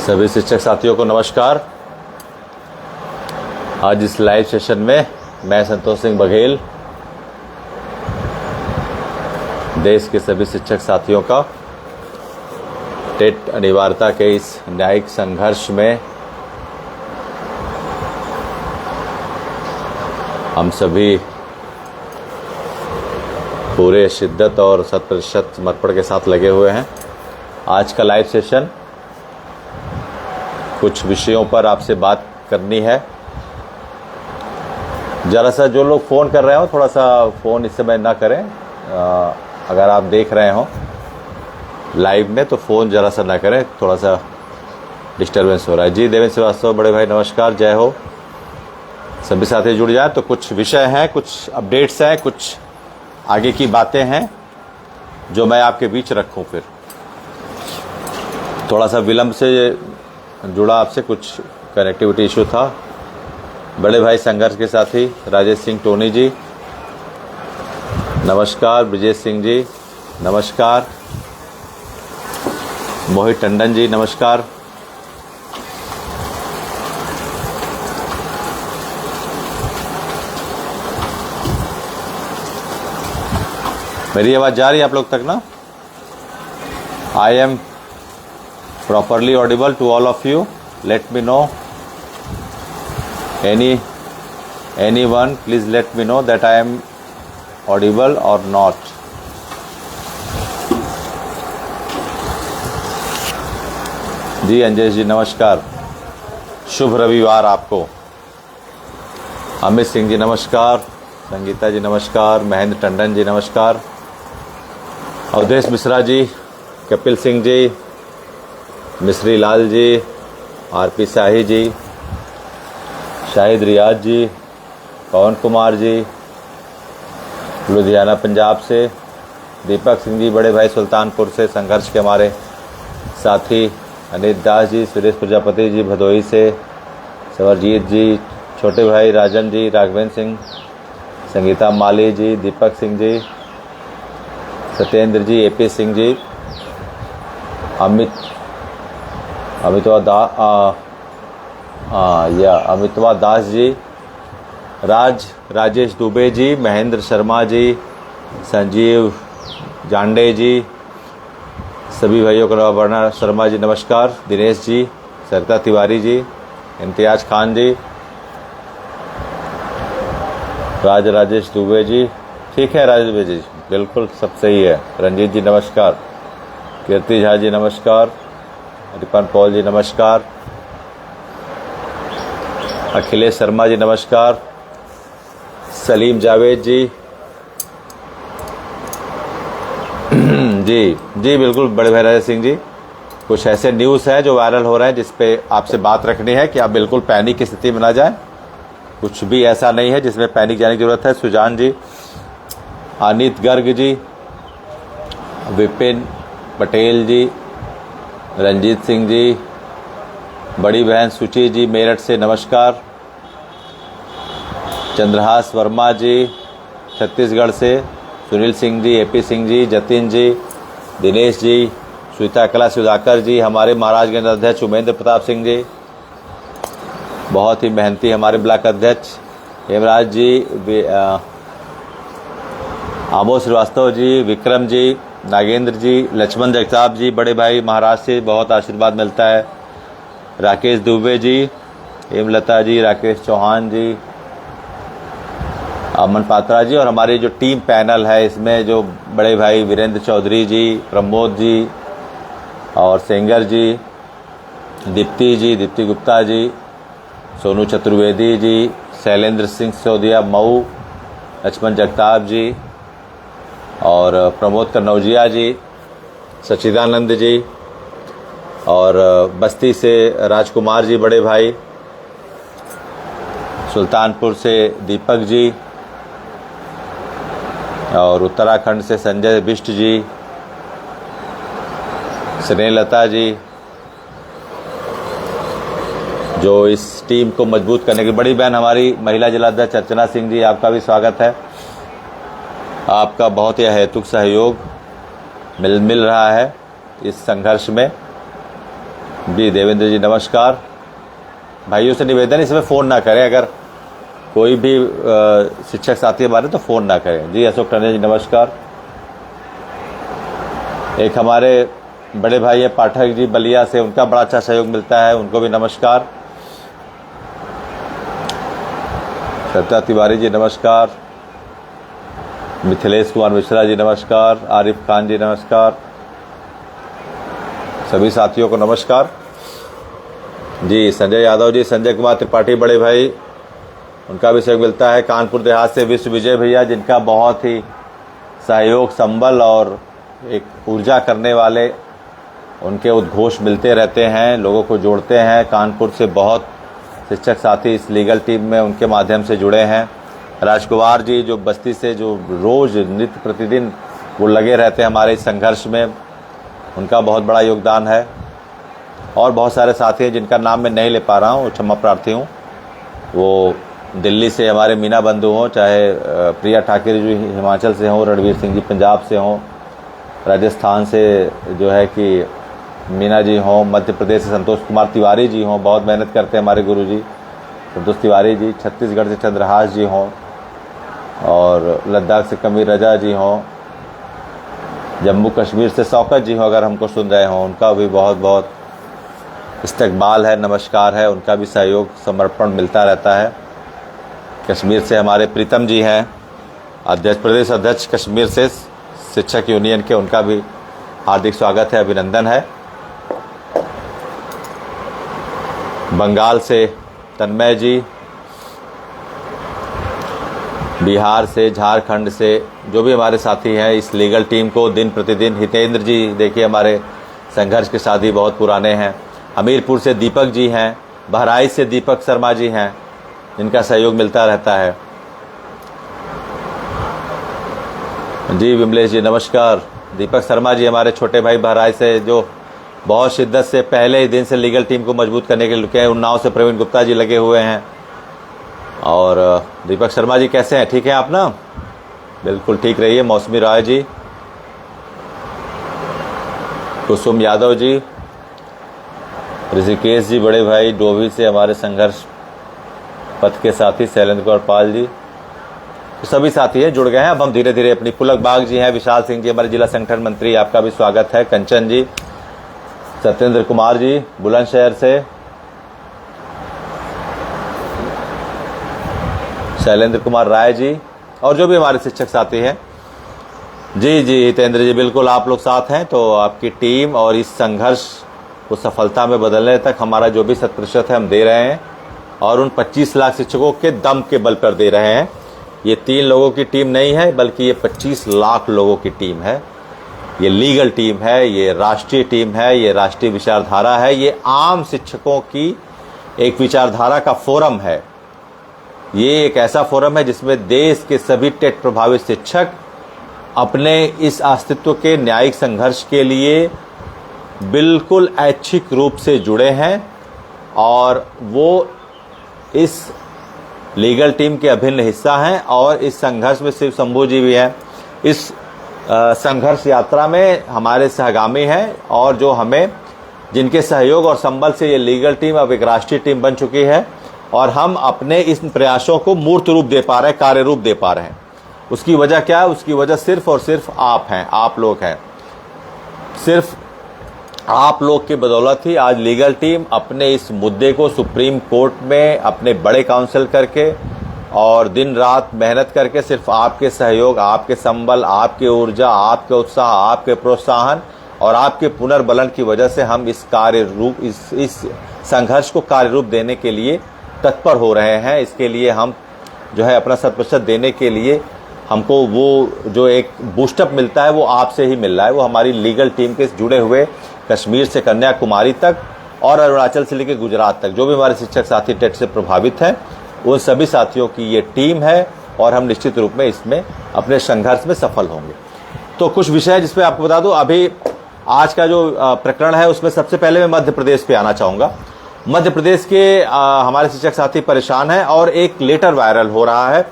सभी शिक्षक साथियों को नमस्कार। आज इस लाइव सेशन में मैं संतोष सिंह बघेल देश के सभी शिक्षक साथियों का टेट अनिवार्यता के इस न्यायिक संघर्ष में हम सभी पूरे शिद्दत और 100% समर्पण के साथ लगे हुए हैं। आज का लाइव सेशन कुछ विषयों पर आपसे बात करनी है। ज़रा सा जो लोग फ़ोन कर रहे हो थोड़ा सा फ़ोन इस समय ना करें। अगर आप देख रहे हो लाइव में तो फ़ोन ज़रा सा ना करें, थोड़ा सा डिस्टरबेंस हो रहा है। जी देवेंद्र श्रीवास्तव बड़े भाई नमस्कार, जय हो। सभी साथी जुड़ जाए। तो कुछ विषय हैं, कुछ अपडेट्स हैं, कुछ आगे की बातें हैं जो मैं आपके बीच रखूं। फिर थोड़ा सा विलंब से जुड़ा आपसे कुछ कनेक्टिविटी इशू था। बड़े भाई संघर्ष के साथी राजेश सिंह टोनी जी नमस्कार, ब्रिजेश सिंह जी नमस्कार, मोहित टंडन जी नमस्कार। मेरी आवाज़ जा रही है आप लोग तक ना? I am properly audible to all of you. Let me know. Anyone please let me know that I am audible or not. जी अंजेश जी नमस्कार, शुभ रविवार आपको। अमित सिंह जी नमस्कार, संगीता जी नमस्कार, महेंद्र टंडन जी नमस्कार, अवधेश मिश्रा जी, कपिल सिंह जी, मिश्री लाल जी, आरपी शाही जी, शाहिद रियाज जी, पवन कुमार जी लुधियाना पंजाब से, दीपक सिंह जी बड़े भाई सुल्तानपुर से संघर्ष के हमारे साथी, अनित दास जी, सुरेश प्रजापति जी भदोही से, सवरजीत जी, छोटे भाई राजन जी, राघवेंद्र सिंह, संगीता माली जी, दीपक सिंह जी, सत्येंद्र जी, एपी सिंह जी, अमितवा दास जी, राजेश दुबे जी, महेंद्र शर्मा जी, संजीव जांडे जी, सभी भाइयों को वर्णा शर्मा जी नमस्कार, दिनेश जी, सरिता तिवारी जी, इम्तियाज खान जी, राजेश दुबे जी, ठीक है राजेश दुबे जी बिल्कुल सब सही है। रंजीत जी नमस्कार, कीर्ति झा जी नमस्कार, रिपन पॉल जी नमस्कार, अखिलेश शर्मा जी नमस्कार, सलीम जावेद जी जी बिल्कुल बड़े भाई राजेश सिंह जी। कुछ ऐसे न्यूज़ हैं जो वायरल हो रहे हैं जिस पे आपसे बात रखनी है कि आप बिल्कुल पैनिक की स्थिति में ना जाएं। कुछ भी ऐसा नहीं है जिसमें पैनिक जाने की ज़रूरत है। सुजान जी, अनित गर्ग जी, विपिन पटेल जी, रंजीत सिंह जी, बड़ी बहन सुची जी मेरठ से नमस्कार, चंद्रहास वर्मा जी छत्तीसगढ़ से, सुनील सिंह जी, एपी सिंह जी, जतिन जी, दिनेश जी, श्वेता कला सुधाकर जी, हमारे महाराजगंज अध्यक्ष उमेंद्र प्रताप सिंह जी, बहुत ही मेहनती हमारे ब्लॉक अध्यक्ष हेमराज जी, आमोद श्रीवास्तव जी, विक्रम जी, नागेंद्र जी, लक्ष्मण जगताप जी बड़े भाई महाराष्ट्र से बहुत आशीर्वाद मिलता है, राकेश दुबे जी, हेमलता जी, राकेश चौहान जी, अमन पात्रा जी, और हमारी जो टीम पैनल है इसमें जो बड़े भाई वीरेंद्र चौधरी जी, प्रमोद जी और सेंगर जी, दीप्ति गुप्ता जी, सोनू चतुर्वेदी जी, शैलेंद्र सिंह सिसोदिया मऊ, लक्ष्मण जगताप जी और प्रमोद कन्नौजिया जी, सच्चिदानंद जी, और बस्ती से राजकुमार जी बड़े भाई, सुल्तानपुर से दीपक जी, और उत्तराखंड से संजय बिष्ट जी, स्नेहलता जी, जो इस टीम को मजबूत करने की बड़ी बहन हमारी महिला जिलाध्यक्ष अर्चना सिंह जी, आपका भी स्वागत है। आपका बहुत ही हेतुक सहयोग मिल रहा है इस संघर्ष में। जी देवेंद्र जी नमस्कार। भाइयों से निवेदन इसमें फ़ोन ना करें, अगर कोई भी शिक्षक साथी हमारे तो फ़ोन ना करें। जी अशोक टंडन जी नमस्कार। एक हमारे बड़े भाई है पाठक जी बलिया से, उनका बड़ा अच्छा सहयोग मिलता है, उनको भी नमस्कार। सत्या तिवारी जी नमस्कार। मिथिलेश कुमार मिश्रा जी नमस्कार। आरिफ खान जी नमस्कार। सभी साथियों को नमस्कार। जी संजय यादव जी, संजय कुमार त्रिपाठी बड़े भाई, उनका भी सहयोग मिलता है। कानपुर देहात से विश्व विजय भैया, जिनका बहुत ही सहयोग, संबल और एक ऊर्जा करने वाले उनके उद्घोष मिलते रहते हैं, लोगों को जोड़ते हैं। कानपुर से बहुत शिक्षक साथी इस लीगल टीम में उनके माध्यम से जुड़े हैं। राजकुमार जी जो बस्ती से, जो रोज़ नित्य प्रतिदिन वो लगे रहते हैं हमारे इस संघर्ष में, उनका बहुत बड़ा योगदान है। और बहुत सारे साथी हैं जिनका नाम मैं नहीं ले पा रहा हूँ, क्षमा प्रार्थी हूँ। वो दिल्ली से हमारे मीना बंधु हों, चाहे प्रिया ठाकुर जी हिमाचल से हों, रणवीर सिंह जी पंजाब से हों, राजस्थान से जो है कि मीना जी हों, मध्य प्रदेश से संतोष कुमार तिवारी जी हों, बहुत मेहनत करते हैं हमारे गुरु जी संतोष तिवारी जी, छत्तीसगढ़ से चंद्रहास जी हों, और लद्दाख से कमीर रजा जी हों, जम्मू कश्मीर से शौकत जी हों, अगर हमको सुन रहे हों, उनका भी बहुत बहुत इस्तकबाल है, नमस्कार है। उनका भी सहयोग समर्पण मिलता रहता है। कश्मीर से हमारे प्रीतम जी हैं, अध्यक्ष, प्रदेश अध्यक्ष कश्मीर से शिक्षक यूनियन के, उनका भी हार्दिक स्वागत है, अभिनंदन है। बंगाल से तन्मय जी, बिहार से, झारखंड से जो भी हमारे साथी हैं इस लीगल टीम को दिन प्रतिदिन, हितेंद्र जी देखिए हमारे संघर्ष के साथी बहुत पुराने हैं। हमीरपुर से दीपक जी हैं, बहराइच से दीपक शर्मा जी हैं, इनका सहयोग मिलता रहता है। जी विमलेश जी नमस्कार। दीपक शर्मा जी हमारे छोटे भाई बहराइच से, जो बहुत शिद्दत से पहले ही दिन से लीगल टीम को मजबूत करने के लिए लगे हैं। उन्नाव से प्रवीण गुप्ता जी लगे हुए हैं। और दीपक शर्मा जी कैसे हैं, ठीक है आप ना? बिल्कुल ठीक रहिए। मौसमी राय जी, कुसुम यादव जी, ऋषिकेश जी बड़े भाई डोभी से हमारे संघर्ष पथ के साथी, शैलेंद्र कौर पाल जी, तो सभी साथी हैं जुड़ गए हैं। अब हम धीरे धीरे अपनी, पुलक बाग जी हैं, विशाल सिंह जी हमारे जिला संगठन मंत्री, आपका भी स्वागत है। कंचन जी, सत्येंद्र कुमार जी बुलंदशहर से, शैलेंद्र कुमार राय जी, और जो भी हमारे शिक्षक साथी हैं। जी जी हितेंद्र जी, बिल्कुल आप लोग साथ हैं तो आपकी टीम और इस संघर्ष को सफलता में बदलने तक हमारा जो भी 100% है हम दे रहे हैं, और उन 25 लाख शिक्षकों के दम के बल पर दे रहे हैं। ये 3 लोगों की टीम नहीं है, बल्कि ये 25 लाख लोगों की टीम है। ये लीगल टीम है, ये राष्ट्रीय टीम है, ये राष्ट्रीय विचारधारा है, ये आम शिक्षकों की एक विचारधारा का फोरम है। ये एक ऐसा फोरम है जिसमें देश के सभी टेट प्रभावित शिक्षक अपने इस अस्तित्व के न्यायिक संघर्ष के लिए बिल्कुल ऐच्छिक रूप से जुड़े हैं, और वो इस लीगल टीम के अभिन्न हिस्सा हैं। और इस संघर्ष में शिव शंभू जी भी हैं, इस संघर्ष यात्रा में हमारे सहगामी हैं, और जो हमें, जिनके सहयोग और संबल से ये लीगल टीम अब एक राष्ट्रीय टीम बन चुकी है, और हम अपने इस प्रयासों को मूर्त रूप दे पा रहे हैं, कार्य रूप दे पा रहे हैं। उसकी वजह क्या है? उसकी वजह सिर्फ और सिर्फ आप हैं, आप लोग हैं। सिर्फ आप लोग की बदौलत ही आज लीगल टीम अपने इस मुद्दे को सुप्रीम कोर्ट में अपने बड़े काउंसिल करके और दिन रात मेहनत करके, सिर्फ आपके सहयोग, आपके संबल, आपकी ऊर्जा, आपके उत्साह, आपके प्रोत्साहन और आपके पुनर्बलन की वजह से हम इस कार्य रूप, इस संघर्ष को कार्य रूप देने के लिए तत्पर हो रहे हैं। इसके लिए हम जो है अपना 100% देने के लिए हमको वो जो एक बूस्टअप मिलता है वो आपसे ही मिल रहा है। वो हमारी लीगल टीम के जुड़े हुए कश्मीर से कन्याकुमारी तक और अरुणाचल से लेकर गुजरात तक जो भी हमारे शिक्षक साथी टेट से प्रभावित हैं, उन सभी साथियों की ये टीम है, और हम निश्चित रूप में इसमें अपने संघर्ष में सफल होंगे। तो कुछ विषय जिस पे आपको बता दूं, अभी आज का जो प्रकरण है उसमें सबसे पहले मैं मध्य प्रदेश पे आना चाहूँगा। मध्य प्रदेश के हमारे शिक्षक साथी परेशान हैं और एक लेटर वायरल हो रहा है,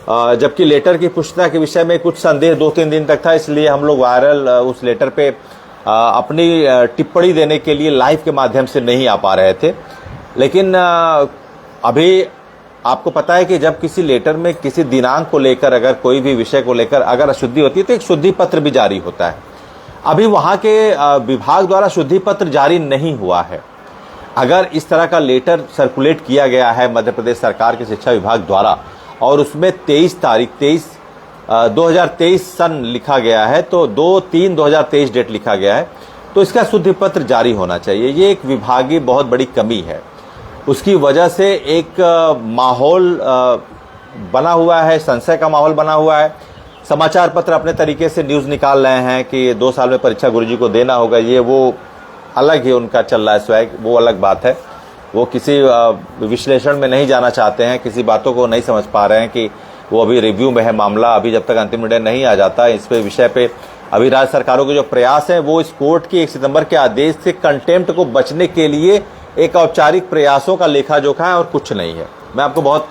जबकि लेटर की पुष्टता के विषय में कुछ संदेह 2-3 दिन तक था, इसलिए हम लोग वायरल उस लेटर पे अपनी टिप्पणी देने के लिए लाइव के माध्यम से नहीं आ पा रहे थे। लेकिन अभी आपको पता है कि जब किसी लेटर में किसी दिनांक को लेकर, अगर कोई भी विषय को लेकर अगर अशुद्धि होती है तो एक शुद्धि पत्र भी जारी होता है। अभी वहां के विभाग द्वारा शुद्धि पत्र जारी नहीं हुआ है। अगर इस तरह का लेटर सर्कुलेट किया गया है मध्य प्रदेश सरकार के शिक्षा विभाग द्वारा और उसमें 2023 सन लिखा गया है, तो 2/3/2023 डेट लिखा गया है, तो इसका शुद्धि पत्र जारी होना चाहिए। ये एक विभागीय बहुत बड़ी कमी है। उसकी वजह से एक माहौल बना हुआ है, संशय का माहौल बना हुआ है। समाचार पत्र अपने तरीके से न्यूज़ निकाल रहे हैं कि 2 साल में परीक्षा गुरुजी को देना होगा, ये वो अलग ही उनका चल रहा है स्वैग, वो अलग बात है। वो किसी विश्लेषण में नहीं जाना चाहते हैं, किसी बातों को नहीं समझ पा रहे हैं कि वो अभी रिव्यू में है मामला। अभी जब तक अंतिम निर्णय नहीं आ जाता इस पे विषय पे, अभी राज्य सरकारों के जो प्रयास हैं वो इस कोर्ट के 1 सितंबर के आदेश से कंटेम्प्ट को बचने के लिए एक औपचारिक प्रयासों का लेखा जोखा है और कुछ नहीं है। मैं आपको बहुत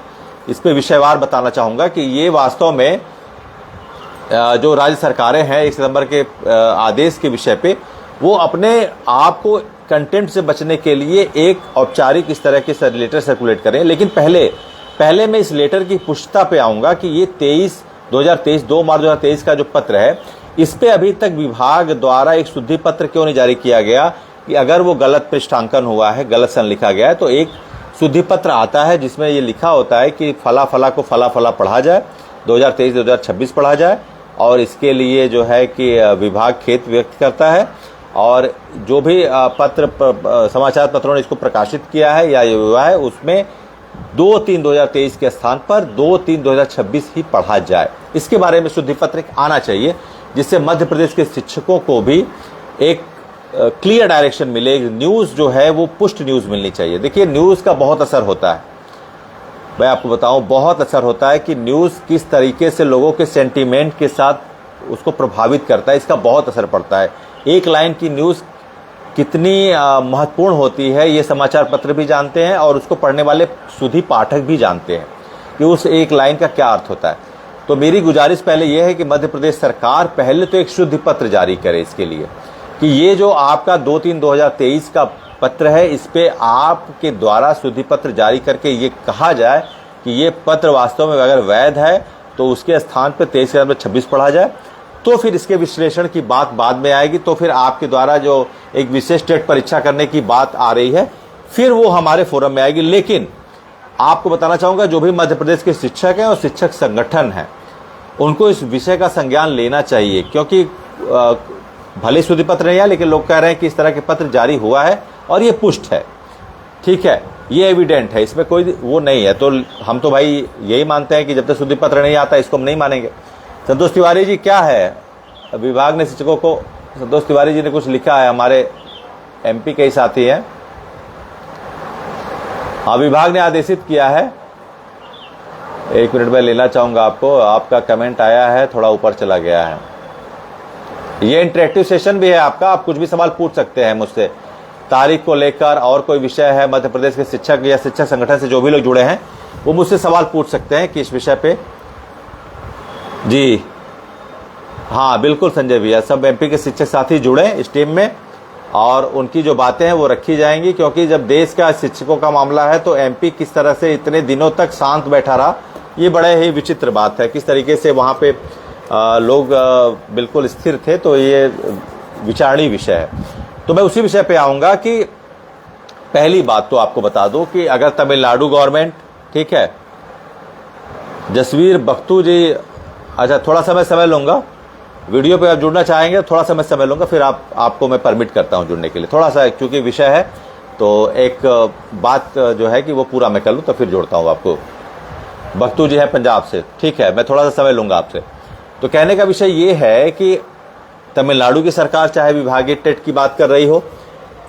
इस पे विषयवार बताना चाहूँगा कि ये वास्तव में जो राज्य सरकारें हैं 1 सितंबर के आदेश के विषय पे, वो अपने आप को कंटेम्प्ट से बचने के लिए एक औपचारिक इस तरह के लेटर सर्कुलेट करें। लेकिन पहले मैं इस लेटर की पुष्टता पे आऊँगा कि ये 2 मार्च 2023 का जो पत्र है, इस पे अभी तक विभाग द्वारा एक शुद्धि पत्र क्यों नहीं जारी किया गया कि अगर वो गलत पृष्ठांकन हुआ है, गलत सन लिखा गया है, तो एक शुद्धि पत्र आता है जिसमें ये लिखा होता है कि फला फला को फला फला पढ़ा जाए, 2023-2026 पढ़ा जाए, और इसके लिए जो है कि विभाग खेद व्यक्त करता है। और जो भी समाचार पत्रों ने इसको प्रकाशित किया है या हुआ है, उसमें 2/3/2023 के स्थान पर 2/3/2026 ही पढ़ा जाए। इसके बारे में शुद्धि पत्र आना चाहिए, जिससे मध्य प्रदेश के शिक्षकों को भी एक क्लियर डायरेक्शन मिले। न्यूज़ जो है वो पुष्ट न्यूज़ मिलनी चाहिए। देखिए, न्यूज़ का बहुत असर होता है, मैं आपको बताऊं, बहुत असर होता है कि न्यूज़ किस तरीके से लोगों के सेंटीमेंट के साथ उसको प्रभावित करता है, इसका बहुत असर पड़ता है। एक लाइन की न्यूज़ कितनी महत्वपूर्ण होती है, ये समाचार पत्र भी जानते हैं और उसको पढ़ने वाले सुधी पाठक भी जानते हैं कि उस एक लाइन का क्या अर्थ होता है। तो मेरी गुजारिश पहले यह है कि मध्य प्रदेश सरकार पहले तो एक शुद्धि पत्र जारी करे इसके लिए, कि ये जो आपका 2/3/2023 का पत्र है, इस पे आपके द्वारा शुद्धि पत्र जारी करके ये कहा जाए कि ये पत्र वास्तव में अगर वैध है तो उसके स्थान पर 23/26 पढ़ा जाए। तो फिर इसके विश्लेषण की बात बाद में आएगी। तो फिर आपके द्वारा जो एक विशेष टेट परीक्षा करने की बात आ रही है, फिर वो हमारे फोरम में आएगी। लेकिन आपको बताना चाहूँगा, जो भी मध्य प्रदेश के शिक्षक हैं और शिक्षक संगठन हैं, उनको इस विषय का संज्ञान लेना चाहिए, क्योंकि भले शुद्धि पत्र नहीं है, लेकिन लोग कह रहे हैं कि इस तरह के पत्र जारी हुआ है और ये पुष्ट है, ठीक है, ये एविडेंट है, इसमें कोई वो नहीं है। तो हम तो भाई यही मानते हैं कि जब तक शुद्धि पत्र नहीं आता इसको हम नहीं मानेंगे। संतोष तिवारी जी, क्या है, विभाग ने शिक्षकों को, संतोष तिवारी जी ने कुछ लिखा है, हमारे एमपी के ही साथी हैं। हाँ, विभाग ने आदेशित किया है, 1 मिनट में लेना चाहूँगा आपको, आपका कमेंट आया है, थोड़ा ऊपर चला गया है। ये इंटरेक्टिव सेशन भी है आपका, आप कुछ भी सवाल पूछ सकते हैं मुझसे, तारीख को लेकर और कोई विषय है, मध्य प्रदेश के शिक्षक या शिक्षक संगठन से जो भी लोग जुड़े हैं वो मुझसे सवाल पूछ सकते हैं कि इस विषय पे। जी हाँ, बिल्कुल संजय भैया, सब एमपी के शिक्षक साथी जुड़े इस टीम में और उनकी जो बातें हैं वो रखी जाएंगी, क्योंकि जब देश का शिक्षकों का मामला है तो एमपी किस तरह से इतने दिनों तक शांत बैठा रहा, ये बड़े ही विचित्र बात है। किस तरीके से वहाँ पे लोग बिल्कुल स्थिर थे, तो ये विचारणीय विषय है। तो मैं उसी विषय पे आऊँगा कि पहली बात तो आपको बता दूं कि अगर तमिलनाडु गवर्नमेंट, ठीक है, जसवीर बख्तू जी, अच्छा थोड़ा समय लूँगा, वीडियो पे आप जुड़ना चाहेंगे थोड़ा समय लूँगा, फिर आपको मैं परमिट करता हूँ जुड़ने के लिए, थोड़ा सा, क्योंकि विषय है तो एक बात जो है कि वो पूरा मैं कर लूँ तो फिर जोड़ता हूँ आपको। बख्तू जी है पंजाब से, ठीक है, मैं थोड़ा सा समय लूँगा आपसे। तो कहने का विषय ये है कि तमिलनाडु की सरकार चाहे विभागीय टेट की बात कर रही हो,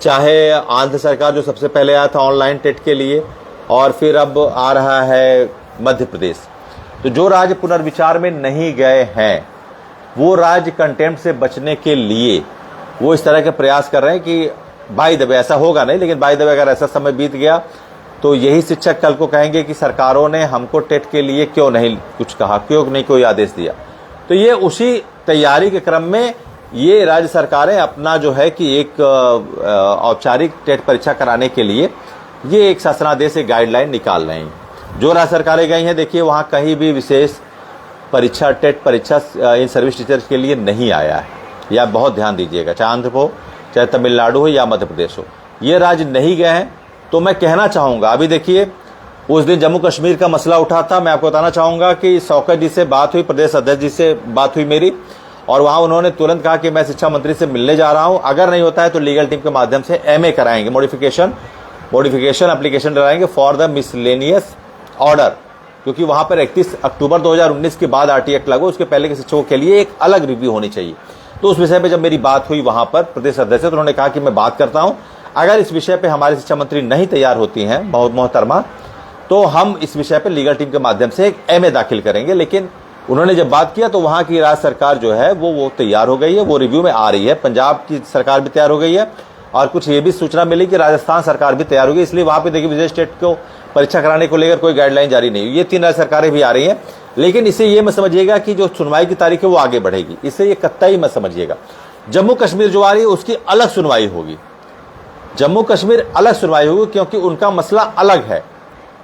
चाहे आंध्र सरकार जो सबसे पहले आया था ऑनलाइन टेट के लिए, और फिर अब आ रहा है मध्य प्रदेश, तो जो राज्य पुनर्विचार में नहीं गए हैं वो राज्य कंटेम्प्ट से बचने के लिए वो इस तरह के प्रयास कर रहे हैं कि बाय द वे, ऐसा होगा नहीं, लेकिन बाय द वे अगर ऐसा समय बीत गया तो यही शिक्षक कल को कहेंगे कि सरकारों ने हमको टेट के लिए क्यों नहीं कुछ कहा, क्यों नहीं कोई आदेश दिया। तो ये उसी तैयारी के क्रम में ये राज्य सरकारें अपना जो है कि एक औपचारिक टेट परीक्षा कराने के लिए ये एक शासनादेश से गाइडलाइन निकाल रहे हैं। जो राज्य सरकारें गई हैं, देखिए वहाँ कहीं भी विशेष परीक्षा टेट परीक्षा इन सर्विस टीचर्स के लिए नहीं आया है। या बहुत ध्यान दीजिएगा, चाहे आंध्र हो, चाहे तमिलनाडु हो या मध्य प्रदेश हो, ये राज्य नहीं गए हैं। तो मैं कहना चाहूँगा, अभी देखिए उस दिन जम्मू कश्मीर का मसला उठा था। मैं आपको बताना चाहूँगा कि शौकत जी से बात हुई, प्रदेश अध्यक्ष जी से बात हुई मेरी, और वहाँ उन्होंने तुरंत कहा कि मैं शिक्षा मंत्री से मिलने जा रहा हूँ। अगर नहीं होता है तो लीगल टीम के माध्यम से MA कराएंगे, मॉडिफिकेशन एप्लीकेशन डलाएंगे फॉर द मिसलेनियस ऑर्डर, क्योंकि वहाँ पर 31 अक्टूबर 2019 के बाद RT एक्ट लागू, उसके पहले के शिक्षकों के लिए एक अलग रिव्यू होनी चाहिए। तो उस विषय पे जब मेरी बात हुई वहाँ पर प्रदेश अध्यक्ष से, तो उन्होंने कहा कि मैं बात करता हूँ, अगर इस विषय पे हमारी शिक्षा मंत्री नहीं तैयार होती हैं बहुत मोहतरमा, तो हम इस विषय पे लीगल टीम के माध्यम से एक MA दाखिल करेंगे। लेकिन उन्होंने जब बात किया तो वहाँ की राज्य सरकार जो है वो तैयार हो गई है, वो रिव्यू में आ रही है। पंजाब की सरकार भी तैयार हो गई है, और कुछ ये भी सूचना मिली कि राजस्थान सरकार भी तैयार हो गई। इसलिए वहाँ पे देखिए विशेष टेट को परीक्षा कराने को लेकर कोई गाइडलाइन जारी नहीं हुई। ये 3 राज्य सरकारें भी आ रही हैं, लेकिन इसे ये मत समझिएगा कि जो सुनवाई की तारीख है वो आगे बढ़ेगी, इसे ये कतई मत समझिएगा। जम्मू कश्मीर जो आ रही है उसकी अलग सुनवाई होगी, जम्मू कश्मीर अलग सुनवाई होगी, क्योंकि उनका मसला अलग है,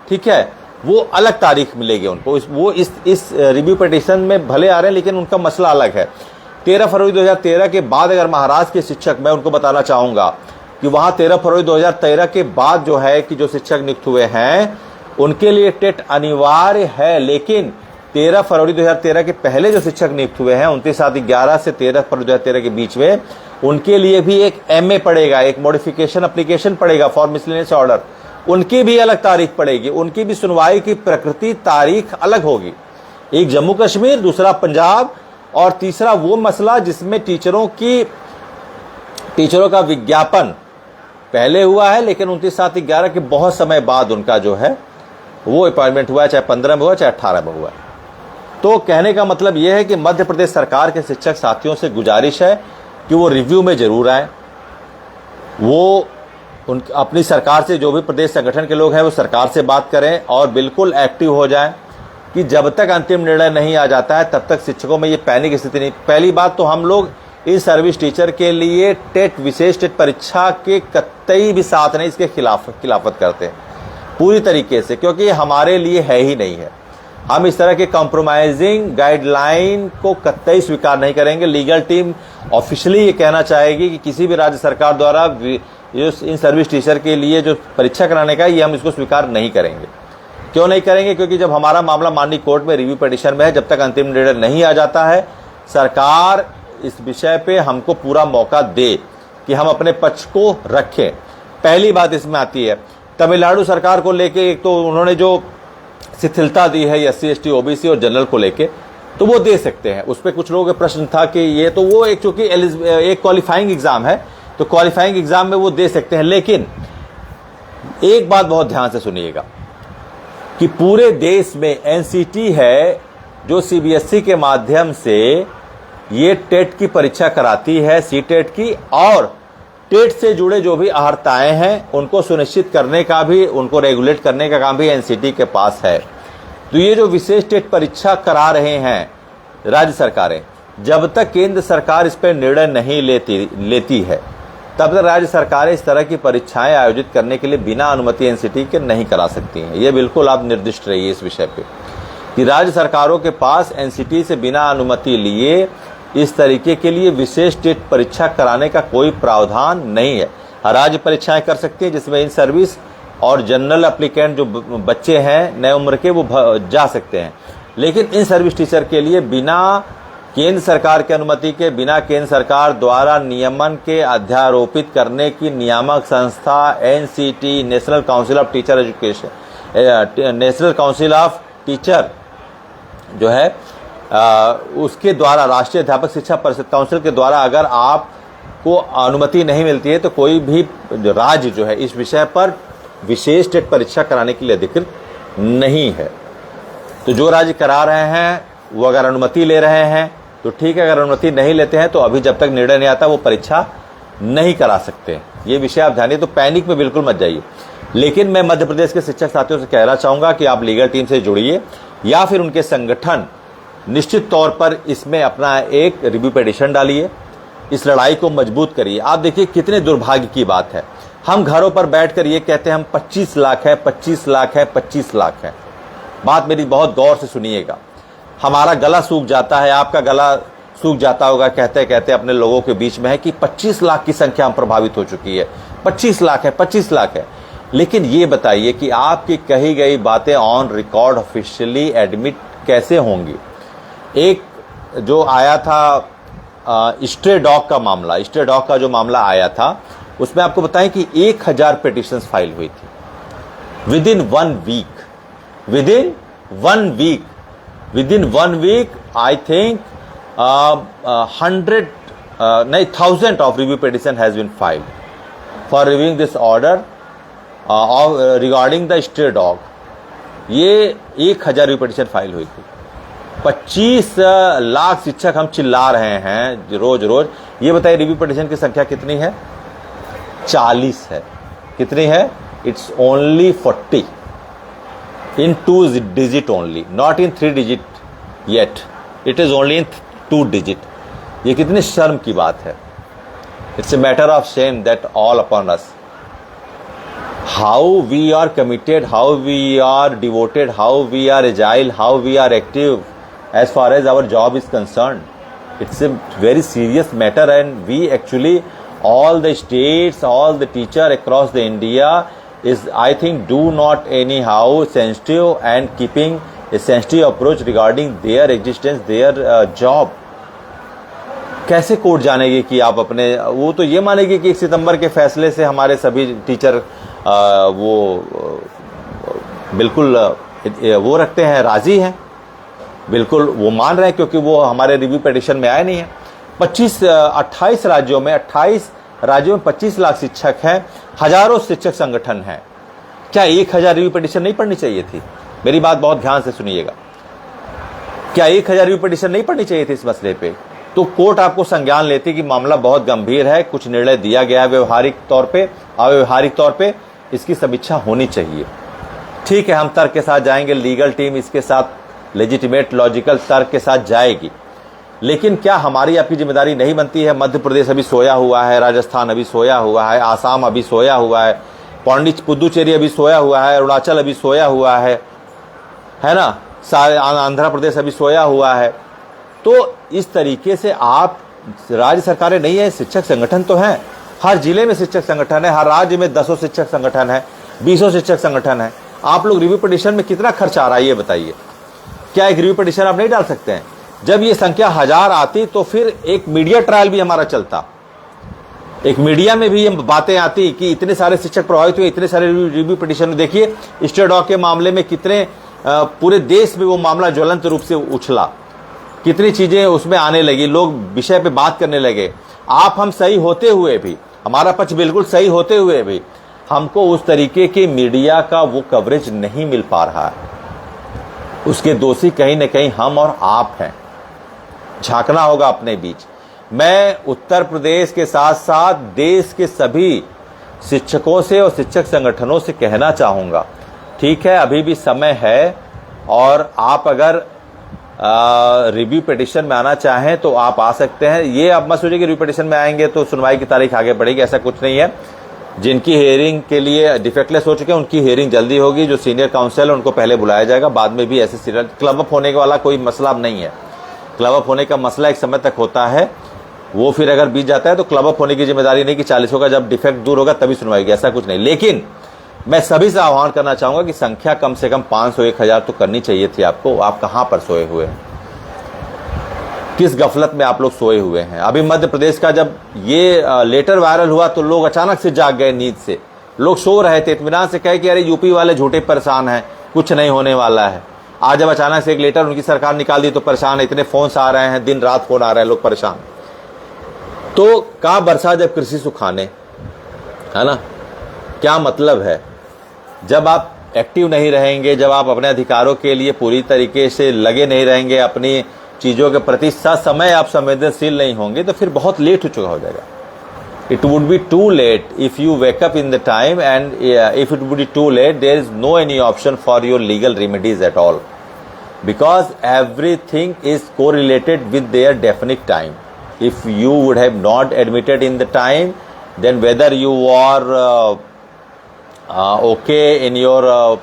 ठीक है। वो अलग तारीख मिलेगी उनको, वो इस रिव्यू पिटीशन में भले आ रहे हैं, लेकिन उनका मसला अलग है। 13 फरवरी 2013 के बाद अगर महाराष्ट्र के शिक्षक, मैं उनको बताना चाहूंगा कि वहां 13 फरवरी 2013 के बाद जो है कि जो शिक्षक नियुक्त हुए हैं उनके लिए टेट अनिवार्य है। लेकिन 13 फरवरी 2013 के पहले जो शिक्षक नियुक्त हुए हैं 29/11 से 13 फरवरी 2013 के बीच में, उनके लिए भी एक MA पड़ेगा, एक मॉडिफिकेशन एप्लीकेशन पड़ेगा फॉर मिसलेनियस ऑर्डर, उनकी भी अलग तारीख पड़ेगी, उनकी भी सुनवाई की प्रकृति तारीख अलग होगी। एक जम्मू कश्मीर, दूसरा पंजाब, और तीसरा वो मसला जिसमें टीचरों का विज्ञापन पहले हुआ है, लेकिन 29/11 के बहुत समय बाद उनका जो है वो अपॉइंटमेंट हुआ है, चाहे 15 में हुआ चाहे 18 में हुआ। तो कहने का मतलब यह है कि मध्य प्रदेश सरकार के शिक्षक साथियों से गुजारिश है कि वो रिव्यू में जरूर आए, वो अपनी सरकार से, जो भी प्रदेश संगठन के लोग हैं वो सरकार से बात करें और बिल्कुल एक्टिव हो जाएं कि जब तक अंतिम निर्णय नहीं आ जाता है तब तक शिक्षकों में ये पैनिक स्थिति नहीं। पहली बात तो हम लोग इस सर्विस टीचर के लिए विशेष टेट परीक्षा के कतई भी साथ नहीं, इसके खिलाफत करते हैं पूरी तरीके से, क्योंकि हमारे लिए है ही नहीं है। हम इस तरह के कॉम्प्रोमाइजिंग गाइडलाइन को कतई स्वीकार नहीं करेंगे। लीगल टीम ऑफिशियली ये कहना चाहेगी कि किसी भी राज्य सरकार द्वारा इन सर्विस टीचर के लिए जो परीक्षा कराने का, ये हम इसको स्वीकार नहीं करेंगे। क्यों नहीं करेंगे? क्योंकि जब हमारा मामला माननीय कोर्ट में रिव्यू पिटीशन में है, जब तक अंतिम निर्णय नहीं आ जाता है, सरकार इस विषय पे हमको पूरा मौका दे कि हम अपने पक्ष को रखें। पहली बात इसमें आती है तमिलनाडु सरकार को लेके, एक तो उन्होंने जो शिथिलता दी है SC ST OBC और जनरल को लेके, तो वो दे सकते हैं। उस पर कुछ लोगों का प्रश्न था कि ये तो वो एक, चूंकि एक क्वालिफाइंग एग्जाम है तो क्वालिफाइंग एग्जाम में वो दे सकते हैं। लेकिन एक बात बहुत ध्यान से सुनिएगा कि पूरे देश में NCT है जो CBSE के माध्यम से ये टेट की परीक्षा कराती है, CTET की, और टेट से जुड़े जो भी अहर्ताएं हैं उनको सुनिश्चित करने का भी, उनको रेगुलेट करने का काम भी NCT के पास है। तो ये जो विशेष टेट परीक्षा करा रहे हैं राज्य सरकारें, जब तक केंद्र सरकार इस पर निर्णय नहीं लेती है तब तक राज्य सरकारें इस तरह की परीक्षाएं आयोजित करने के लिए बिना अनुमति NCT के नहीं करा सकती हैं। ये बिल्कुल आप निर्दिष्ट रहिए इस विषय पे कि राज्य सरकारों के पास NCT से बिना अनुमति लिए इस तरीके के लिए विशेष टेट परीक्षा कराने का कोई प्रावधान नहीं है। राज्य परीक्षाएं कर सकती है जिसमें इन सर्विस और जनरल एप्लीकेंट जो बच्चे हैं नए उम्र के, वो जा सकते हैं। लेकिन इन सर्विस टीचर के लिए बिना केंद्र सरकार की अनुमति के, बिना केंद्र सरकार द्वारा नियमन के अध्यारोपित करने की नियामक संस्था NCT, national council of teacher education, national council of teacher जो है उसके द्वारा, राष्ट्रीय अध्यापक शिक्षा परिषद काउंसिल के द्वारा अगर आपको अनुमति नहीं मिलती है तो कोई भी राज्य जो है इस विषय पर विशेष टेट परीक्षा कराने के लिए अधिकृत नहीं है। तो जो राज्य करा रहे हैं वो अगर अनुमति ले रहे हैं तो ठीक है, अगर अनुमति नहीं लेते हैं तो अभी जब तक निर्णय नहीं आता वो परीक्षा नहीं करा सकते। ये विषय आप जानिए, तो पैनिक में बिल्कुल मत जाइए। लेकिन मैं मध्य प्रदेश के शिक्षक साथियों से कहना चाहूंगा कि आप लीगल टीम से जुड़िए या फिर उनके संगठन निश्चित तौर पर इसमें अपना एक रिव्यू पिटीशन डालिए इस लड़ाई को मजबूत करिए। आप देखिए कितने दुर्भाग्य की बात है, हम घरों पर बैठकर ये कहते हैं हम 25 लाख है, 25 लाख है, 25 लाख है। बात मेरी बहुत गौर से सुनिएगा। हमारा गला सूख जाता है, आपका गला सूख जाता होगा कहते कहते अपने लोगों के बीच में है कि 25 लाख की संख्या हम प्रभावित हो चुकी है, 25 लाख है, 25 लाख है। लेकिन ये बताइए कि आपकी कही गई बातें ऑन रिकॉर्ड ऑफिशियली एडमिट कैसे होंगी। एक जो आया था स्ट्रे डॉग का मामला, स्ट्रे डॉग का जो मामला आया था, उसमें आपको बताएं कि 1000 पिटिशंस फाइल हुई थी within 1 week. Within one week I think 1000 of review petition has been filed for reviewing this order regarding the stray dog. ये 1000 रिव्यू पिटिशन फाइल हुई थी। 25 लाख शिक्षक हम चिल्ला रहे हैं रोज रोज। ये बताइए रिव्यू पिटिशन की संख्या कितनी है? 40 है। कितनी है? It's only 40 in 2 digit only, not in 3 digit yet, it is only in 2 digit. ये कितनी शर्म की बात है। It's a matter of shame that all upon us. How we are committed, how we are devoted, how we are agile, how we are active as far as our job is concerned. It's a very serious matter, and we actually, all the states, all the teacher across the India is, I think, do not anyhow sensitive and keeping a sensitive approach regarding their existence, their job. कैसे court जानेगी कि आप अपने, वो तो ये मानेगी कि 1 सितंबर के फैसले से हमारे सभी टीचर वो बिल्कुल वो रखते हैं, राजी हैं, बिल्कुल वो मान रहे हैं, क्योंकि वो हमारे रिव्यू पिटिशन में आए नहीं है। 28 राज्यों में 25 लाख शिक्षक हैं, हजारों शिक्षक संगठन हैं। क्या 1000 रिव्यू पिटिशन नहीं पढ़नी चाहिए थी? मेरी बात बहुत ध्यान से सुनिएगा। क्या 1000 रिव्यू पिटिशन नहीं पढ़नी चाहिए थी इस मसले पे? तो कोर्ट आपको संज्ञान लेती कि मामला बहुत गंभीर है, कुछ निर्णय दिया गया है व्यवहारिक तौर पे, अव्यवहारिक तौर पे, इसकी समीक्षा होनी चाहिए। ठीक है, हम तर्क के साथ जाएंगे, लीगल टीम इसके साथ लेजिटिमेट लॉजिकल तर्क के साथ जाएगी। लेकिन क्या हमारी आपकी जिम्मेदारी नहीं बनती है? मध्य प्रदेश अभी सोया हुआ है, राजस्थान अभी सोया हुआ है, आसाम अभी सोया हुआ है, पुदुचेरी अभी सोया हुआ है, अरुणाचल अभी सोया हुआ है ना, आंध्र प्रदेश अभी सोया हुआ है। तो इस तरीके से आप, राज्य सरकारें नहीं है, शिक्षक संगठन तो हैं, हर जिले में शिक्षक संगठन है, हर राज्य में 10 शिक्षक संगठन है, 20 शिक्षक संगठन है। आप लोग रिव्यू पिटिशन में कितना खर्च आ रहा है ये बताइए। क्या एक रिव्यू पिटिशन आप नहीं डाल सकते हैं? जब ये संख्या 1000 आती तो फिर एक मीडिया ट्रायल भी हमारा चलता, एक मीडिया में भी ये बातें आती कि इतने सारे शिक्षक प्रभावित हुए, इतने सारे रिव्यू पिटिशन। देखिए स्ट्रे डॉग के मामले में कितने पूरे देश में वो मामला ज्वलंत रूप से उछला, कितनी चीजें उसमें आने लगी, लोग विषय पे बात करने लगे। आप हम सही होते हुए भी, हमारा पक्ष बिल्कुल सही होते हुए भी, हमको उस तरीके के मीडिया का वो कवरेज नहीं मिल पा रहा है। उसके दोषी कहीं न कहीं हम और आप हैं। झांकना होगा अपने बीच। मैं उत्तर प्रदेश के साथ साथ देश के सभी शिक्षकों से और शिक्षक संगठनों से कहना चाहूँगा, ठीक है, अभी भी समय है, और आप अगर रिव्यू पिटिशन में आना चाहें तो आप आ सकते हैं। ये आप मत सोचिए कि रिव्यू पिटिशन में आएंगे तो सुनवाई की तारीख आगे बढ़ेगी, ऐसा कुछ नहीं है। जिनकी हियरिंग के लिए डिफेक्टलेस हो चुके हैं उनकी हियरिंग जल्दी होगी। जो सीनियर काउंसिल है उनको पहले बुलाया जाएगा, बाद में भी ऐसे सीरियल क्लब अप होने वाला कोई मसला अब नहीं है। क्लब अप होने का मसला एक समय तक होता है, वो फिर अगर बीत जाता है तो क्लब अप होने की जिम्मेदारी नहीं कि 40 होगा, जब डिफेक्ट दूर होगा तभी सुनवाई होगी, ऐसा कुछ नहीं। लेकिन मैं सभी से आह्वान करना चाहूंगा कि संख्या कम से कम 500-1000 तो करनी चाहिए थी आपको। आप कहां पर सोए हुए हैं? किस गफलत में आप लोग सोए हुए हैं? अभी मध्य प्रदेश का जब ये लेटर वायरल हुआ तो लोग अचानक से जाग गए नींद से। लोग सो रहे थे, इत्मीनान से कहे कि अरे यूपी वाले झूठे परेशान हैं, कुछ नहीं होने वाला है। आज जब अचानक से एक लेटर उनकी सरकार निकाल दी तो परेशान है, इतने फोन आ रहे हैं, दिन रात फोन आ रहे हैं, लोग परेशान। तो कहाँ बरसा जब कृषि सुखाने, है ना? क्या मतलब है? जब आप एक्टिव नहीं रहेंगे, जब आप अपने अधिकारों के लिए पूरी तरीके से लगे नहीं रहेंगे, अपनी चीज़ों के प्रति समय आप संवेदनशील नहीं होंगे, तो फिर बहुत लेट हो चुका हो जाएगा। It would be too late if you wake up in the time, and if it would be too late, there is no any option for your legal remedies at all, because everything is correlated with their definite time. if you would have not admitted in the time, then whether you are okay in your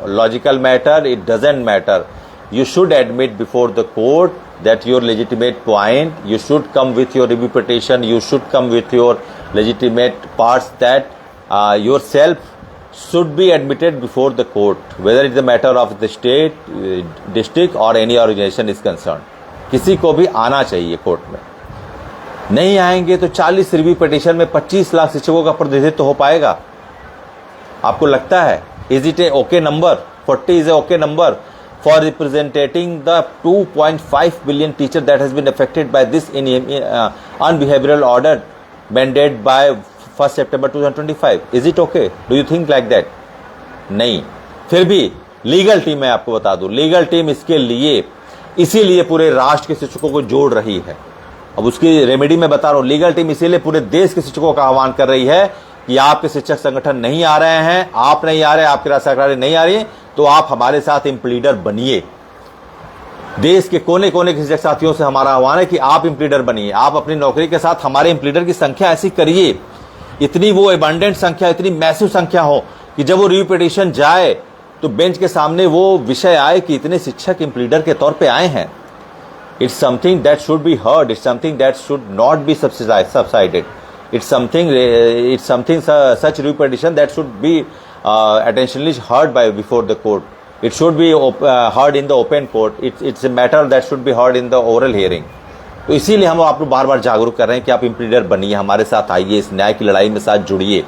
logical matter, it doesn't matter. You should admit before the court that your legitimate point, you should come with your review petition, you should come with your legitimate parts that yourself should be admitted before the court, whether it's a matter of the state, district or any organization is concerned. किसी को भी आना चाहिए court में. नहीं आएंगे तो 40 review petition में 25 लाख शिक्षकों का प्रतिनिधित्व हो पाएगा? आपको लगता है? Is it a okay number? 40 is a okay number for representing the 2.5 billion teachers that has been affected by this unbehavioral order mandated by 1st September 2025. Is it okay? Do you think like that? नहीं. फिर भी legal team, मैं आपको बता दूं, legal team इसके लिए, इसीलिए पूरे राष्ट्र के शिक्षकों को जोड़ रही है. अब उसकी रेमेडी मैं बता रहा हूं. लीगल टीम इसीलिए पूरे देश के शिक्षकों का आह्वान कर रही है कि आपके शिक्षक संगठन नहीं आ रहे हैं, आप नहीं आ रहे, आपकी राज्य सरकारें नहीं आ रही है, तो आप हमारे साथ इम्प्लीडर बनिए. देश के कोने कोने के शिक्षक साथियों से हमारा आह्वान है कि आप इम्प्लीडर बनिए. आप अपनी नौकरी के साथ हमारे इम्प्लीडर की संख्या ऐसी करिए, इतनी वो एबंडेंट संख्या, इतनी मैसिव संख्या हो कि जब वो रिव्यू पिटीशन जाए तो बेंच के सामने वो विषय आए कि इतने शिक्षक इम्प्लीडर के तौर पे आए हैं. It's something that should be heard, it's something that should not be subsided. It's something such review petition that should be attentionally heard by before the court. It should be heard in the open court. It's a matter that should be heard in the oral hearing. तो इसीलिए हम आपको बार बार जागरूक कर रहे हैं कि आप इम्प्लीडर बनिए, हमारे साथ आइए, इस न्याय की लड़ाई में साथ जुड़िए.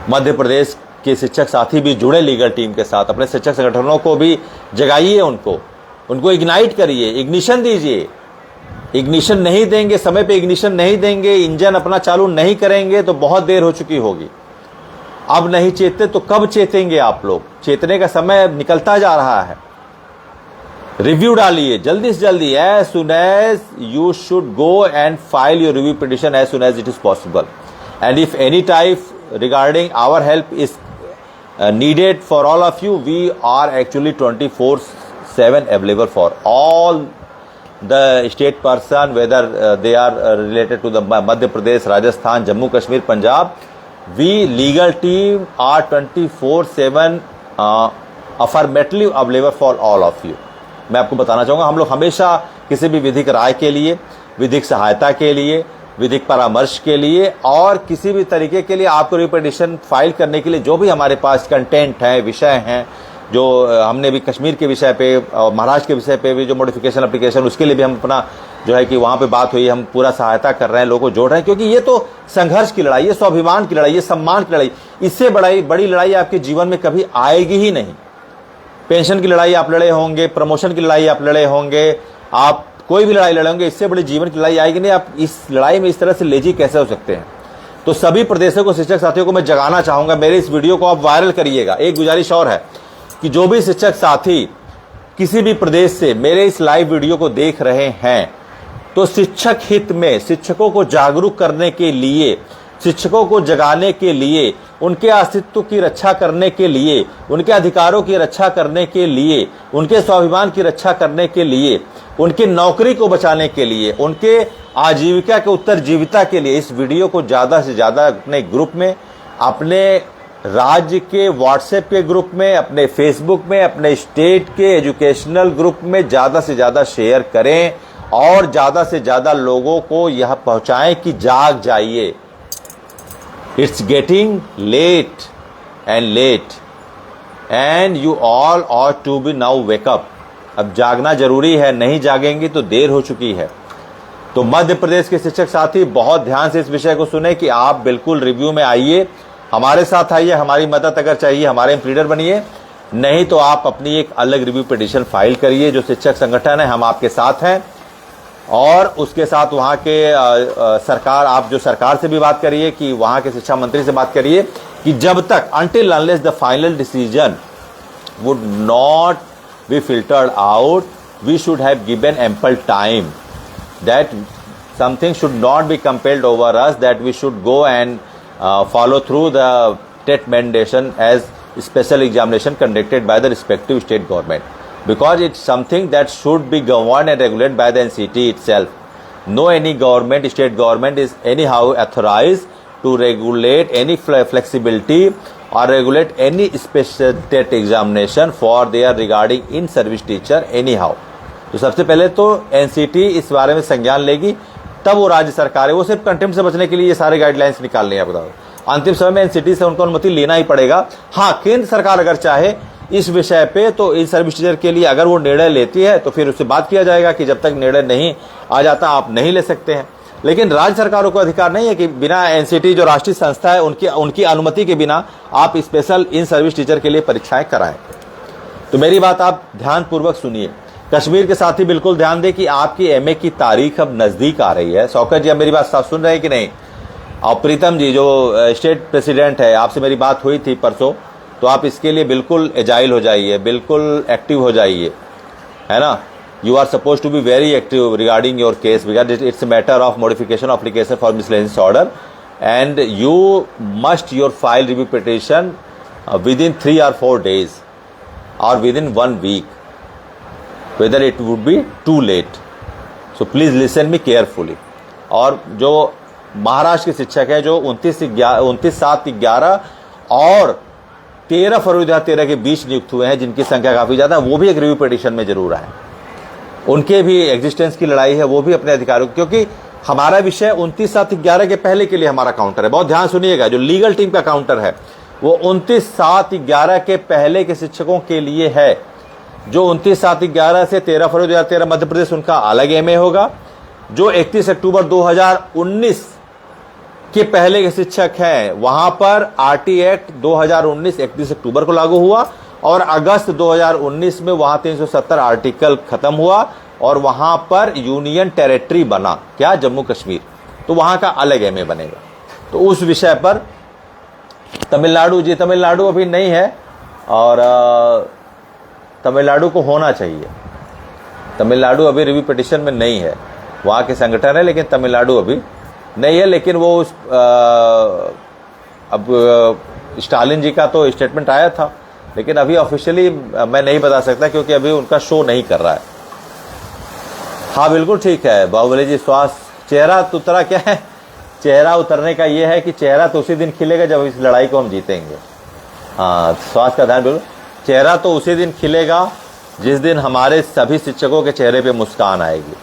मध्य प्रदेश के शिक्षक साथी भी जुड़े लीगल टीम के साथ, अपने शिक्षक संगठनों को भी जगाइए, उनको इग्नाइट करिए, इग्निशन दीजिए. इग्निशन नहीं देंगे, समय पे इग्निशन नहीं देंगे, इंजन अपना चालू नहीं करेंगे तो बहुत देर हो चुकी होगी. अब नहीं चेतते तो कब चेतेंगे आप लोग? चेतने का समय निकलता जा रहा है. रिव्यू डालिए जल्दी से जल्दी. As soon as you should go and file your review petition as soon as it is possible. And if any type regarding our help is needed for all of you, we are actually 24/7 available for all the state person, whether they are related to the Madhya Pradesh, Rajasthan, Jammu Kashmir, Punjab. We legal team are 24/7 affirmatively available for all of you. मैं आपको बताना चाहूँगा, हम लोग हमेशा किसी भी विधिक राय के लिए, विधिक सहायता के लिए, विधिक परामर्श के लिए और किसी भी तरीके के लिए आपको रिपिटिशन फाइल करने के लिए जो भी हमारे पास कंटेंट है, विषय हैं, जो हमने भी कश्मीर के विषय पे और महाराष्ट्र के विषय पे भी जो मॉडिफिकेशन एप्लीकेशन, उसके लिए भी हम अपना जो है कि वहाँ पे बात हुई, हम पूरा सहायता कर रहे हैं, लोगों को जोड़ रहे हैं. क्योंकि ये तो संघर्ष की लड़ाई है, स्वाभिमान की लड़ाई है, सम्मान की लड़ाई. इससे बड़ी लड़ाई आपके जीवन में कभी आएगी ही नहीं. पेंशन की लड़ाई आप लड़े होंगे, प्रमोशन की लड़ाई आप लड़े होंगे, आप कोई भी लड़ाई लड़ेंगे, इससे बड़ी जीवन की लड़ाई आएगी नहीं. आप इस लड़ाई में इस तरह से लेजी कैसे हो सकते हैं? तो सभी प्रदेशों को, शिक्षक साथियों को मैं जगाना चाहूंगा, मेरे इस वीडियो को आप वायरल करिएगा. एक गुजारिश और है कि जो भी शिक्षक साथी किसी भी प्रदेश से मेरे इस लाइव वीडियो को देख रहे हैं, तो शिक्षक हित में, शिक्षकों को जागरूक करने के लिए, शिक्षकों को जगाने के लिए, उनके अस्तित्व की रक्षा करने के लिए, उनके अधिकारों की रक्षा करने के लिए, उनके स्वाभिमान की रक्षा करने के लिए, उनकी नौकरी को बचाने के लिए, उनके आजीविका के उत्तरजीविता के लिए इस वीडियो को ज़्यादा से ज़्यादा अपने ग्रुप में, अपने राज्य के व्हाट्सएप के ग्रुप में, अपने फेसबुक में, अपने स्टेट के एजुकेशनल ग्रुप में ज़्यादा से ज़्यादा शेयर करें और ज़्यादा से ज़्यादा लोगों को यह पहुंचाएं कि जाग जाइए. It's getting late and you all ought to be now wake up. अब जागना जरूरी है, नहीं जागेंगे तो देर हो चुकी है. तो मध्य प्रदेश के शिक्षक साथी बहुत ध्यान से इस विषय को सुने कि आप बिल्कुल रिव्यू में आइए, हमारे साथ आइए, हमारी मदद अगर चाहिए हमारे इम्प्लीडर बनिए, नहीं तो आप अपनी एक अलग रिव्यू पिटीशन फाइल करिए. जो शिक्षक संगठन है हम आपके साथ हैं और उसके साथ वहाँ के सरकार, आप जो सरकार से भी बात करिए कि वहाँ के शिक्षा मंत्री से बात करिए कि जब तक until unless the final decision would not be filtered out, we should have given ample time, that something should not be compelled over us, that we should go and follow through the TET mandation as special examination conducted by the respective state government, because it's something that should be governed and regulated by the NCT itself. no any government, state government is anyhow authorized to regulate any flexibility or regulate any special state examination for their regarding in service teacher anyhow. तो सबसे पहले तो NCT इस बारे में संज्ञान लेगी, तब वो राज्य सरकार है, वो सिर्फ कंटेम्प्ट से बचने के लिए ये सारे गाइडलाइंस निकाल रहे हैं। बताओ, अंतिम समय में एनसीटी से उनको अनुमति लेना ही पड़ेगा। हाँ, केंद्र सरकार अगर चाहे इस विषय पे तो इन सर्विस टीचर के लिए अगर वो निर्णय लेती है तो फिर उससे बात किया जाएगा कि जब तक निर्णय नहीं आ जाता आप नहीं ले सकते हैं। लेकिन राज्य सरकारों को अधिकार नहीं है कि बिना एनसीटी जो राष्ट्रीय संस्था है उनकी अनुमति के बिना आप स्पेशल इन सर्विस टीचर के लिए परीक्षाएं कराएं। तो मेरी बात आप ध्यानपूर्वक सुनिए। कश्मीर के साथी बिल्कुल ध्यान दें कि आपकी एमए की तारीख अब नजदीक आ रही है। शौकत जी, अब मेरी बात साफ सुन रहे हैं कि नहीं? और प्रीतम जी जो स्टेट प्रेसिडेंट है, आपसे मेरी बात हुई थी परसों, तो आप इसके लिए बिल्कुल एजाइल हो जाइए, बिल्कुल एक्टिव हो जाइए, है ना। You are suppose to be very active regarding your case because it's matter of modification application for miscellaneous order and you must your file review petition within 3 or 4 days or within 1 week, whether it would be too late. So please listen me carefully. और जो महाराष्ट्र के शिक्षक हैं जो 29/7/11 और 13 फरवरी 2013 के बीच नियुक्त हुए हैं, जिनकी संख्या काफी ज्यादा है, वो भी एक रिव्यू पिटिशन में जरूर आए। उनके भी एग्जिस्टेंस की लड़ाई है, वो भी अपने अधिकारों, क्योंकि हमारा विषय 29/7/11 के पहले के लिए हमारा काउंटर है। बहुत ध्यान सुनिएगा, जो लीगल टीम का काउंटर है वो 29/7/11 के पहले के शिक्षकों के लिए है। जो 29/7/11 से 13 फरवरी 2013 मध्य प्रदेश, उनका अलग एमए होगा। जो 31 अक्टूबर 2019 के पहले के शिक्षक हैं, वहां पर आरटी एक्ट 2019 31 अक्टूबर को लागू हुआ और अगस्त 2019 में वहां 370 आर्टिकल खत्म हुआ और वहां पर यूनियन टेरिटरी बना, क्या, जम्मू कश्मीर। तो वहां का अलग एमए बनेगा। तो उस विषय पर तमिलनाडु अभी नहीं है और तमिलनाडु को होना चाहिए। तमिलनाडु अभी रिव्यू पिटिशन में नहीं है, वहां के संगठन है, लेकिन तमिलनाडु अभी नहीं है। लेकिन वो अब स्टालिन जी का तो स्टेटमेंट आया था, लेकिन अभी ऑफिशियली मैं नहीं बता सकता क्योंकि अभी उनका शो नहीं कर रहा है। हाँ बिल्कुल ठीक है बाहुबली जी, स्वास्थ्य चेहरा उतरा, क्या है चेहरा उतरने का? ये है कि चेहरा तो उसी दिन खिलेगा जब इस लड़ाई को हम जीतेंगे। हाँ, स्वास्थ्य का ध्यान बिल्कुल, चेहरा तो उसी दिन खिलेगा जिस दिन हमारे सभी शिक्षकों के चेहरे पे मुस्कान आएगी।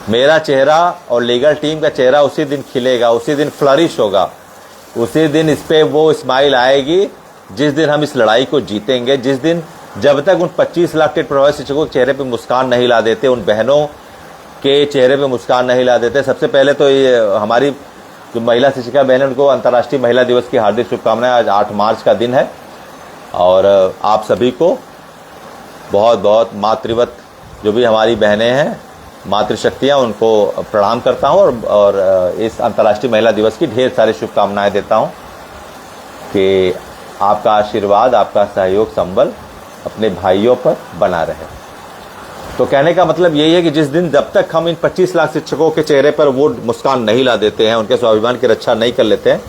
मेरा चेहरा और लीगल टीम का चेहरा उसी दिन खिलेगा, उसी दिन फ्लरिश होगा, उसी दिन इस पे वो स्माइल आएगी जिस दिन हम इस लड़ाई को जीतेंगे। जिस दिन, जब तक उन 25 लाख टेट प्रभावित शिक्षकों के चेहरे पे मुस्कान नहीं ला देते, उन बहनों के चेहरे पे मुस्कान नहीं ला देते। सबसे पहले तो ये हमारी जो महिला शिक्षिका बहन, उनको अंतर्राष्ट्रीय महिला दिवस की हार्दिक शुभकामनाएं। आज 8 मार्च का दिन है और आप सभी को बहुत बहुत मातृवत जो भी हमारी बहनें हैं, मातृशक्तियाँ, उनको प्रणाम करता हूँ और इस अंतर्राष्ट्रीय महिला दिवस की ढेर सारी शुभकामनाएं देता हूँ कि आपका आशीर्वाद, आपका सहयोग, संबल अपने भाइयों पर बना रहे। तो कहने का मतलब यही है कि जिस दिन, जब तक हम इन 25 लाख शिक्षकों के चेहरे पर वो मुस्कान नहीं ला देते हैं, उनके स्वाभिमान की रक्षा नहीं कर लेते हैं,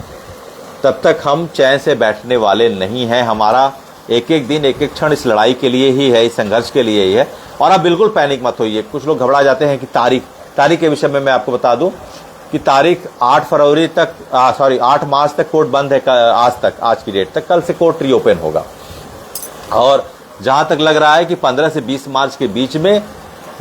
तब तक हम चैन से बैठने वाले नहीं हैं। हमारा एक एक दिन, एक एक क्षण इस लड़ाई के लिए ही है, इस संघर्ष के लिए ही है। और आप बिल्कुल पैनिक मत होइए। कुछ लोग घबरा जाते हैं कि तारीख के विषय में मैं आपको बता दूं कि तारीख 8 मार्च तक कोर्ट बंद है। आज की डेट तक, कल से कोर्ट रीओपन होगा। और जहां तक लग रहा है कि 15 से 20 मार्च के बीच में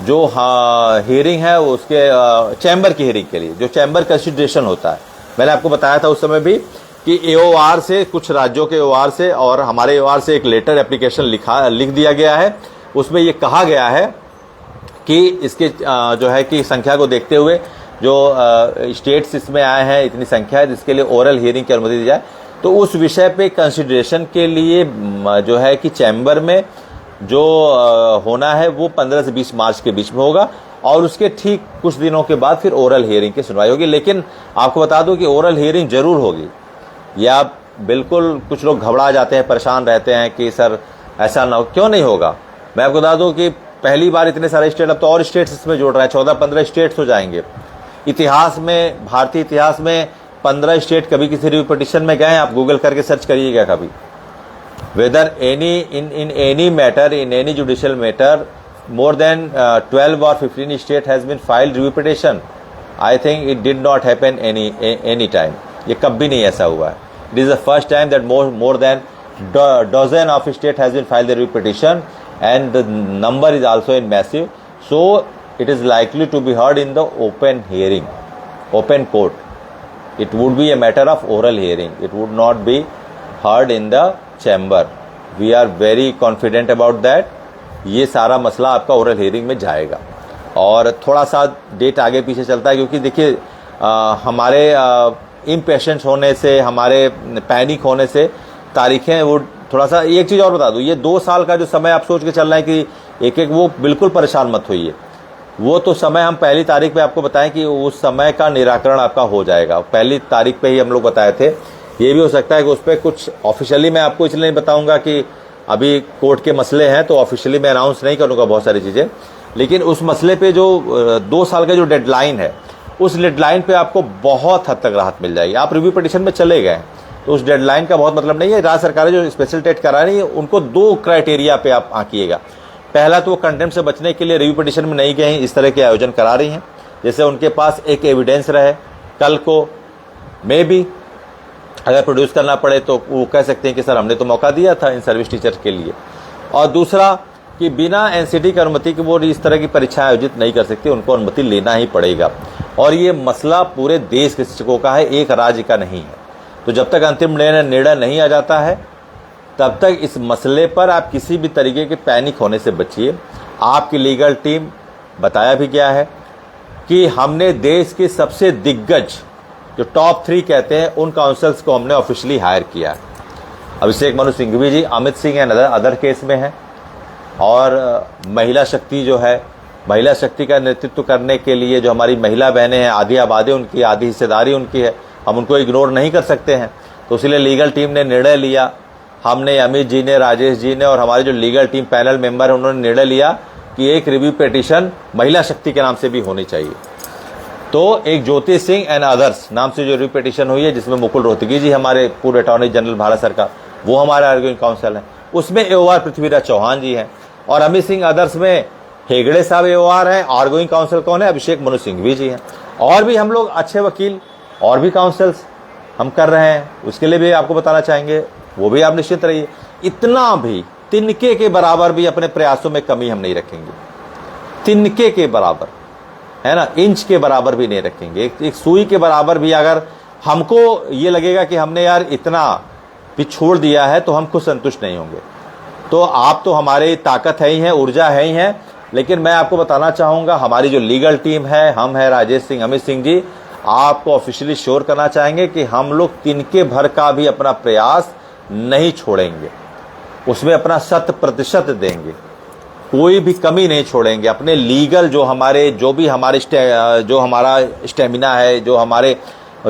जो हियरिंग है, उसके चैम्बर की हियरिंग के लिए जो चैम्बर कंसिडरेशन होता है, मैंने आपको बताया था उस समय भी कि एओआर से, कुछ राज्यों के एओआर से और हमारे एओआर से एक लेटर एप्लीकेशन लिख दिया गया है। उसमें ये कहा गया है कि इसके जो है कि संख्या को देखते हुए जो स्टेट्स इसमें आए हैं, इतनी संख्या है जिसके लिए ओरल हियरिंग की अनुमति दी जाए। तो उस विषय पे कंसिडरेशन के लिए जो है कि चैम्बर में जो होना है वो 15 से 20 मार्च के बीच में होगा और उसके ठीक कुछ दिनों के बाद फिर ओरल हियरिंग की सुनवाई होगी। लेकिन आपको बता दूं कि ओरल हियरिंग जरूर होगी। या बिल्कुल, कुछ लोग घबरा जाते हैं, परेशान रहते हैं कि सर ऐसा ना हो, क्यों नहीं होगा। मैं आपको बता दूं कि पहली बार इतने सारे स्टेट, अब तो और स्टेट्स इसमें जोड़ रहे हैं, 14-15 स्टेट्स हो जाएंगे। इतिहास में, भारतीय इतिहास में 15 स्टेट कभी किसी रिव्यू पिटिशन में गए हैं? आप गूगल करके सर्च करिएगा कभी। Whether in any matter, in any judicial matter, more than 12 or 15 state has been filed review petition I think it did not happen any time, ये कभी नहीं ऐसा हुआ है. It is the first time that more than dozen of state has been filed the review petition, and the number is also in massive, so it is likely to be heard in the open hearing, open court. It would be a matter of oral hearing, it would not be heard in the chamber. We are very confident about that. ये सारा मसला आपका oral hearing में जाएगा. और थोड़ा सा date आगे पीछे चलता है क्योंकि देखिए हमारे इम्पेशेंट होने से, हमारे पैनिक होने से तारीखें वो थोड़ा सा. एक चीज़ और बता दूँ, ये 2 साल का जो समय आप सोच के चल रहे हैं कि एक वो बिल्कुल परेशान मत होइए. वो तो समय हम पहली तारीख पे आपको बताएं कि उस समय का निराकरण आपका हो जाएगा. पहली तारीख पे ही हम लोग बताए थे. ये भी हो सकता है कि उस पर कुछ ऑफिशियली मैं आपको इसलिए नहीं बताऊंगा कि अभी कोर्ट के मसले हैं, तो ऑफिशियली मैं अनाउंस नहीं करूंगा बहुत सारी चीज़ें. लेकिन उस मसले पे जो 2 साल का जो डेडलाइन है, उस डेडलाइन पे आपको बहुत हद तक राहत मिल जाएगी. आप रिव्यू पिटीशन में चले गए तो उस डेडलाइन का बहुत मतलब नहीं है. राज्य सरकारें जो स्पेशल टेट करा रही है उनको 2 क्राइटेरिया पे आप आंकिएगा. पहला तो वो कंटेम्प्ट से बचने के लिए रिव्यू पिटीशन में नहीं गए, इस तरह के आयोजन करा रही हैं जैसे उनके पास एक एविडेंस रहे. कल को मे बी अगर प्रोड्यूस करना पड़े तो वो कह सकते हैं कि सर हमने तो मौका दिया था इन सर्विस टीचर के लिए. और दूसरा कि बिना एनसीटी की अनुमति के वो इस तरह की परीक्षा आयोजित नहीं कर सकती, उनको अनुमति लेना ही पड़ेगा. और ये मसला पूरे देश के शिक्षकों का है, एक राज्य का नहीं है. तो जब तक अंतिम निर्णय नहीं आ जाता है तब तक इस मसले पर आप किसी भी तरीके के पैनिक होने से बचिए. आपकी लीगल टीम बताया भी गया है कि हमने देश के सबसे दिग्गज जो टॉप 3 कहते हैं उन काउंसल्स को हमने ऑफिशियली हायर किया है. Abhishek Manu Singhvi ji, Amit Singh and other case में हैं. और महिला शक्ति जो है, महिला शक्ति का नेतृत्व करने के लिए जो हमारी महिला बहनें हैं, आधी आबादी उनकी, आधी हिस्सेदारी उनकी है, हम उनको इग्नोर नहीं कर सकते हैं. तो इसलिए लीगल टीम ने निर्णय लिया, हमने, अमित जी ने, राजेश जी ने और हमारे जो लीगल टीम पैनल मेंबर है उन्होंने निर्णय लिया कि एक रिव्यू पिटीशन महिला शक्ति के नाम से भी होनी चाहिए. तो एक ज्योति सिंह एंड अदर्स नाम से जो रिव्यू पिटीशन हुई है, जिसमें मुकुल रोहतगी जी हमारे पूर्व अटॉर्नी जनरल भारत सरकार, वो हमारे आर्गुइंग काउंसिल है, उसमें एओआर पृथ्वीराज चौहान जी हैं. और अमित सिंह अदर्स में हेगड़े साहब एओआर हैं. आर्गुइंग काउंसिल कौन है? अभिषेक मनु सिंघवी जी हैं. और भी हम लोग अच्छे वकील और भी काउंसिल्स हम कर रहे हैं, उसके लिए भी आपको बताना चाहेंगे, वो भी आप निश्चित रहिए. इतना भी तिनके के बराबर भी अपने प्रयासों में कमी हम नहीं रखेंगे. तिनके के बराबर है ना, इंच के बराबर भी नहीं रखेंगे. एक सुई के बराबर भी अगर हमको ये लगेगा कि हमने यार इतना भी छोड़ दिया है तो हम खुद संतुष्ट नहीं होंगे. तो आप तो हमारी ताकत है ही है, ऊर्जा है ही है. लेकिन मैं आपको बताना चाहूँगा, हमारी जो लीगल टीम है, हम है राजेश सिंह, अमित सिंह जी, आपको ऑफिशियली श्योर करना चाहेंगे कि हम लोग तिनके भर का भी अपना प्रयास नहीं छोड़ेंगे. उसमें अपना 100% देंगे, कोई भी कमी नहीं छोड़ेंगे. अपने लीगल जो हमारा स्टेमिना है, जो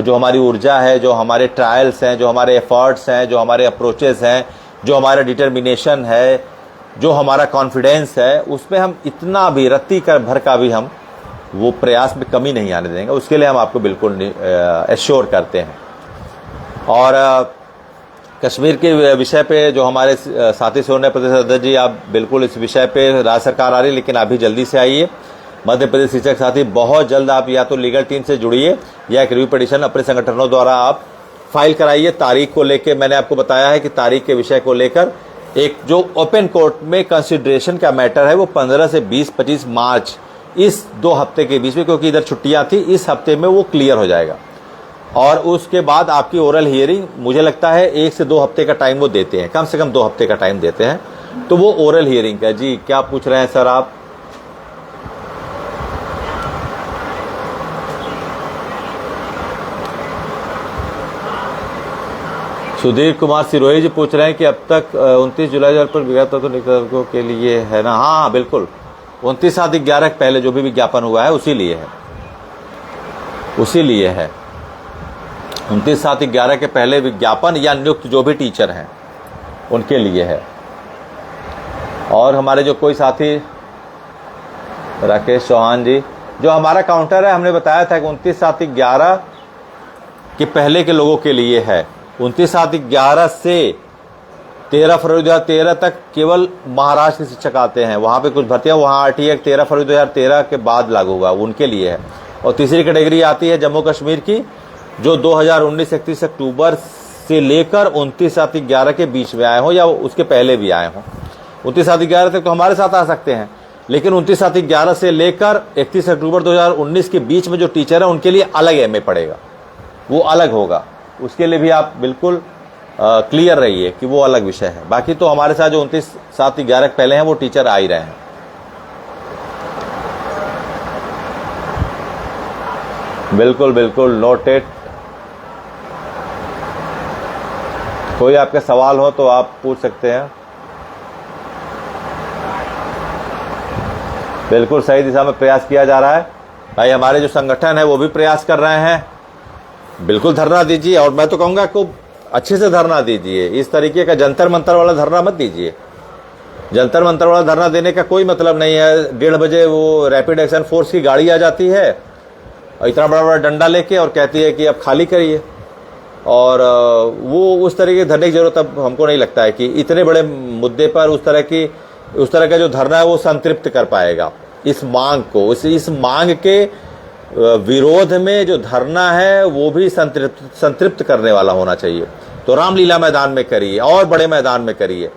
हमारी ऊर्जा है, जो हमारे ट्रायल्स हैं, जो हमारे एफर्ट्स हैं, जो हमारे अप्रोचेस हैं, जो हमारा डिटर्मिनेशन है, जो हमारा कॉन्फिडेंस है, उसमें हम इतना भी रत्ती कर भर का भी हम वो प्रयास में कमी नहीं आने देंगे. उसके लिए हम आपको बिल्कुल एश्योर करते हैं. और कश्मीर के विषय पे जो हमारे साथी सोने प्रदेश अध्यक्ष जी, आप बिल्कुल इस विषय पे, राज्य सरकार आ रही लेकिन अभी जल्दी से आइए. मध्य प्रदेश शिक्षक साथी बहुत जल्द आप या तो लीगल टीम से जुड़िए या एक रिव्यू पिटीशन अपने संगठनों द्वारा आप फाइल कराइए. तारीख को लेकर मैंने आपको बताया है कि तारीख के विषय को लेकर एक जो ओपन कोर्ट में कंसिडरेशन का मैटर है वो 15 से 20-25 मार्च, इस 2 हफ्ते के बीच में, क्योंकि इधर छुट्टियां थी, इस हफ्ते में वो क्लियर हो जाएगा. और उसके बाद आपकी ओरल हियरिंग, मुझे लगता है 1 से 2 हफ्ते का टाइम वो देते हैं, कम से कम 2 हफ्ते का टाइम देते हैं. तो वो ओरल हियरिंग का. जी क्या पूछ रहे हैं सर आप? सुधीर कुमार सिरोही जी पूछ रहे हैं कि अब तक 29 जुलाई पर विज्ञापन निकलने के लिए है ना? हाँ बिल्कुल, 29/11 के पहले जो भी विज्ञापन हुआ है उसी लिए है, 29/11 के पहले विज्ञापन या नियुक्त जो भी टीचर हैं उनके लिए है. और हमारे जो कोई साथी राकेश चौहान जी, जो हमारा काउंटर है, हमने बताया था कि 29/11 के पहले के लोगों के लिए है. 29/11 से 13 फरवरी 2013 तक केवल महाराष्ट्र के शिक्षक आते हैं, वहाँ पे कुछ भर्तियाँ, वहाँ RTA 13 फरवरी 2013 के बाद लागू हुआ, उनके लिए है. और तीसरी कैटेगरी आती है जम्मू कश्मीर की, जो 2019 31 अक्टूबर से लेकर 29/7/11 के बीच में आए हों या उसके पहले भी आए हों। 29/7/11 तक तो हमारे साथ आ सकते हैं, लेकिन 29/7/11 से लेकर 31 अक्टूबर 2019 के बीच में जो टीचर है उनके लिए अलग एमए पड़ेगा, वो अलग होगा। उसके लिए भी आप बिल्कुल क्लियर रहिए कि वो अलग विषय है। बाकी तो हमारे साथ जो 29/7/11 के पहले हैं वो टीचर आ ही रहे हैं। बिल्कुल बिल्कुल नोटेड। कोई आपके सवाल हो तो आप पूछ सकते हैं। बिल्कुल सही दिशा में प्रयास किया जा रहा है भाई, हमारे जो संगठन है वो भी प्रयास कर रहे हैं। बिल्कुल धरना दीजिए, और मैं तो कहूंगा को अच्छे से धरना दीजिए। इस तरीके का जंतर मंतर वाला धरना मत दीजिए। जंतर मंतर वाला धरना देने का कोई मतलब नहीं है। 1:30 बजे वो रैपिड एक्शन फोर्स की गाड़ी आ जाती है और इतना बड़ा बड़ा डंडा लेके और कहती है कि अब खाली करिए, और वो उस तरह के धरने की जरूरत अब हमको नहीं लगता है कि इतने बड़े मुद्दे पर उस तरह का जो धरना है वो संतृप्त कर पाएगा इस मांग को। इस मांग के विरोध में जो धरना है वो भी संतृप्त करने वाला होना चाहिए। तो रामलीला मैदान में करिए और बड़े मैदान में करिए,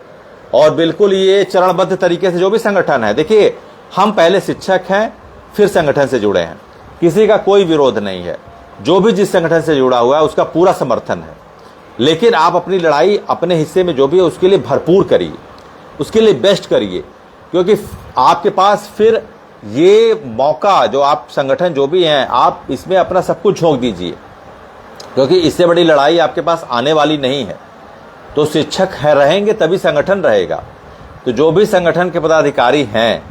और बिल्कुल ये चरणबद्ध तरीके से जो भी संगठन है, देखिए हम पहले शिक्षक हैं फिर संगठन से जुड़े हैं, किसी का कोई विरोध नहीं है। जो भी जिस संगठन से जुड़ा हुआ है उसका पूरा समर्थन है, लेकिन आप अपनी लड़ाई अपने हिस्से में जो भी है उसके लिए भरपूर करिए, उसके लिए बेस्ट करिए, क्योंकि आपके पास फिर ये मौका जो आप संगठन जो भी हैं आप इसमें अपना सब कुछ झोंक दीजिए, क्योंकि इससे बड़ी लड़ाई आपके पास आने वाली नहीं है। तो शिक्षक है रहेंगे तभी संगठन रहेगा। तो जो भी संगठन के पदाधिकारी हैं,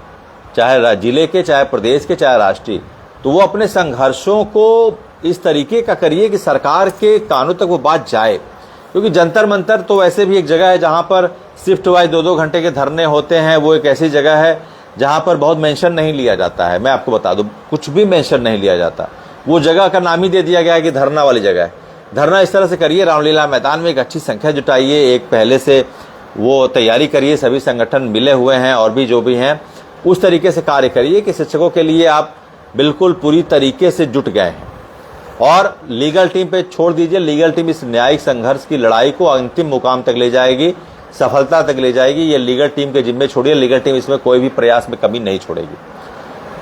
चाहे जिले के, चाहे प्रदेश के, चाहे राष्ट्रीय, तो वो अपने संघर्षों को इस तरीके का करिए कि सरकार के कानों तक वो बात जाए। क्योंकि जंतर मंतर तो वैसे भी एक जगह है जहां पर शिफ्ट वाइज 2-2 घंटे के धरने होते हैं। वो एक ऐसी जगह है जहां पर बहुत मेंशन नहीं लिया जाता है। मैं आपको बता दूं, कुछ भी मेंशन नहीं लिया जाता। वो जगह का नाम ही दे दिया गया है कि धरना वाली जगह है। धरना इस तरह से करिए, रामलीला मैदान में एक अच्छी संख्या जुटाइए, एक पहले से वो तैयारी करिए। सभी संगठन मिले हुए हैं और भी जो भी हैं उस तरीके से कार्य करिए कि शिक्षकों के लिए आप बिल्कुल पूरी तरीके से जुट गए हैं। और लीगल टीम पे छोड़ दीजिए, लीगल टीम इस न्यायिक संघर्ष की लड़ाई को अंतिम मुकाम तक ले जाएगी, सफलता तक ले जाएगी। ये लीगल टीम के जिम्मे छोड़िए, लीगल टीम इसमें कोई भी प्रयास में कमी नहीं छोड़ेगी।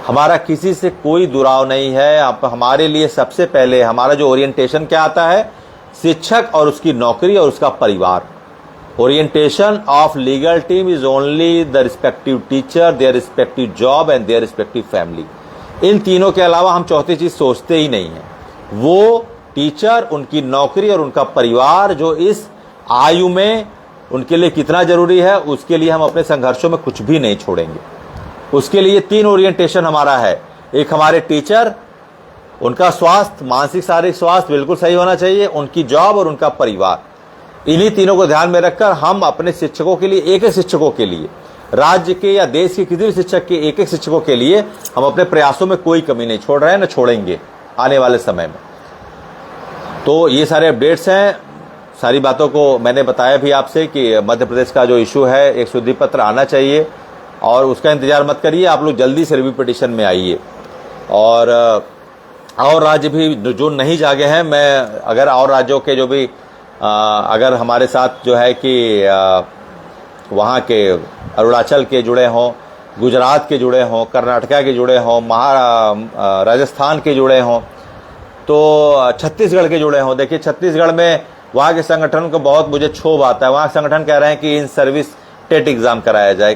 हमारा किसी से कोई दुराव नहीं है। आप हमारे लिए सबसे पहले हमारा जो ओरिएंटेशन क्या आता है, शिक्षक और उसकी नौकरी और उसका परिवार। Orientation of legal team is only the respective teacher, their respective job and their respective family. इन तीनों के अलावा हम चौथी चीज सोचते ही नहीं है। वो टीचर, उनकी नौकरी और उनका परिवार जो इस आयु में उनके लिए कितना जरूरी है, उसके लिए हम अपने संघर्षों में कुछ भी नहीं छोड़ेंगे। उसके लिए 3 ओरिएंटेशन हमारा है। एक हमारे टीचर, उनका स्वास्थ्य, मानसिक शारीरिक स्वास्थ्य बिल्कुल सही होना चाहिए, उनकी जॉब और उनका परिवार। इन्हीं तीनों को ध्यान में रखकर हम अपने शिक्षकों के लिए, एक एक शिक्षकों के लिए, राज्य के या देश के किसी भी शिक्षक के एक एक शिक्षकों के लिए हम अपने प्रयासों में कोई कमी नहीं छोड़ रहे हैं, न छोड़ेंगे आने वाले समय में। तो ये सारे अपडेट्स हैं। सारी बातों को मैंने बताया भी आपसे कि मध्य प्रदेश का जो इशू है, एक शुद्धि पत्र आना चाहिए और उसका इंतजार मत करिए। आप लोग जल्दी से रिव्यू पिटीशन में आइए। और राज्य भी जो नहीं जागे हैं, मैं अगर और राज्यों के जो भी अगर हमारे साथ जो है कि वहाँ के अरुणाचल के जुड़े हों, गुजरात के जुड़े हों, कर्नाटका के जुड़े हों, राजस्थान के जुड़े हों, तो छत्तीसगढ़ के जुड़े हों। देखिए छत्तीसगढ़ में वहाँ के संगठन को बहुत मुझे क्षोभ आता है। वहाँ संगठन कह रहे हैं कि इन सर्विस टेट एग्जाम कराया जाए।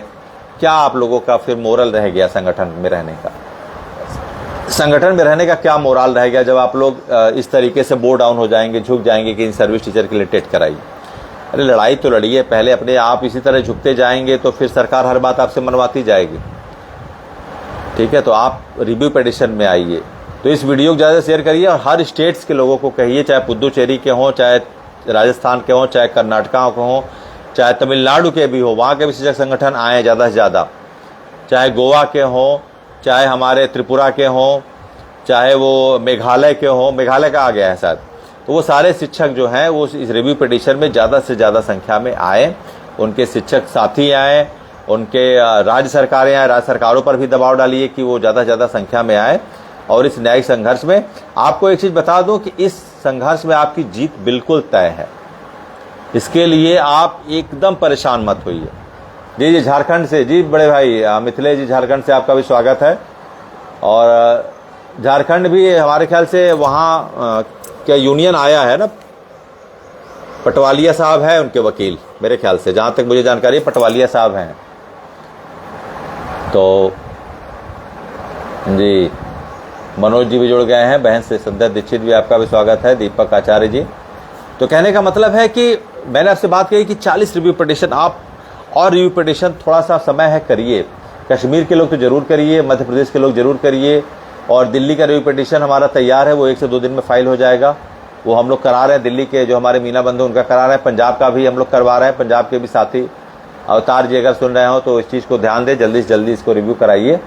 क्या आप लोगों का फिर मोरल रह गया संगठन में रहने का? संगठन में रहने का क्या मोरल रह गया जब आप लोग इस तरीके से बो डाउन हो जाएंगे, झुक जाएंगे कि इन सर्विस टीचर के लिए टेट कराइए? अरे लड़ाई तो लड़िए पहले अपने आप। इसी तरह झुकते जाएंगे तो फिर सरकार हर बात आपसे मनवाती जाएगी। ठीक है, तो आप रिव्यू पिटीशन में आइए। तो इस वीडियो को ज़्यादा शेयर करिए और हर स्टेट्स के लोगों को कहिए, चाहे पुदुचेरी के हों, चाहे राजस्थान के हों, चाहे कर्नाटका के हों, चाहे तमिलनाडु के भी हो, वहाँ के भी शिक्षक संगठन आए ज़्यादा से ज़्यादा, चाहे गोवा के हों, चाहे हमारे त्रिपुरा के हों, चाहे वो मेघालय के हों। मेघालय का आ गया है शायद। तो वो सारे शिक्षक जो हैं वो इस रिव्यू पिटीशन में ज़्यादा से ज़्यादा संख्या में आए, उनके शिक्षक साथी आए, उनके राज्य सरकारें आए, राज्य सरकारों पर भी दबाव डालिए कि वो ज़्यादा से ज़्यादा संख्या में आए और इस न्यायिक संघर्ष में आपको एक चीज़ बता दूं कि इस संघर्ष में आपकी जीत बिल्कुल तय है। इसके लिए आप एकदम परेशान मत होइए। जी जी झारखंड से, जी बड़े भाई मिथिलेश जी झारखंड से आपका भी स्वागत है। और झारखंड भी हमारे ख्याल से वहाँ क्या यूनियन आया है ना, पटवालिया साहब हैं उनके वकील, मेरे ख्याल से जहाँ तक मुझे जानकारी है पटवालिया साहब हैं। तो जी मनोज जी भी जुड़ गए हैं, बहन से संध्या दीक्षित भी आपका भी स्वागत है, दीपक आचार्य जी। तो कहने का मतलब है कि मैंने आपसे बात कही कि 40 रिव्यू पिटिशन आप और रिव्यू पिटिशन थोड़ा सा समय है करिए। कश्मीर के लोग तो जरूर करिए, मध्य प्रदेश के लोग जरूर करिए, और दिल्ली का रिव्यू पिटिशन हमारा तैयार है, वो 1 से 2 दिन में फाइल हो जाएगा। वो हम लोग करा रहे हैं, दिल्ली के जो हमारे मीना बंधु उनका करा रहे हैं, पंजाब का भी हम लोग करवा रहे हैं। पंजाब के भी साथी अवतार जी अगर सुन रहे हो तो इस चीज़ को ध्यान दें, जल्दी से जल्दी इसको रिव्यू कराइए,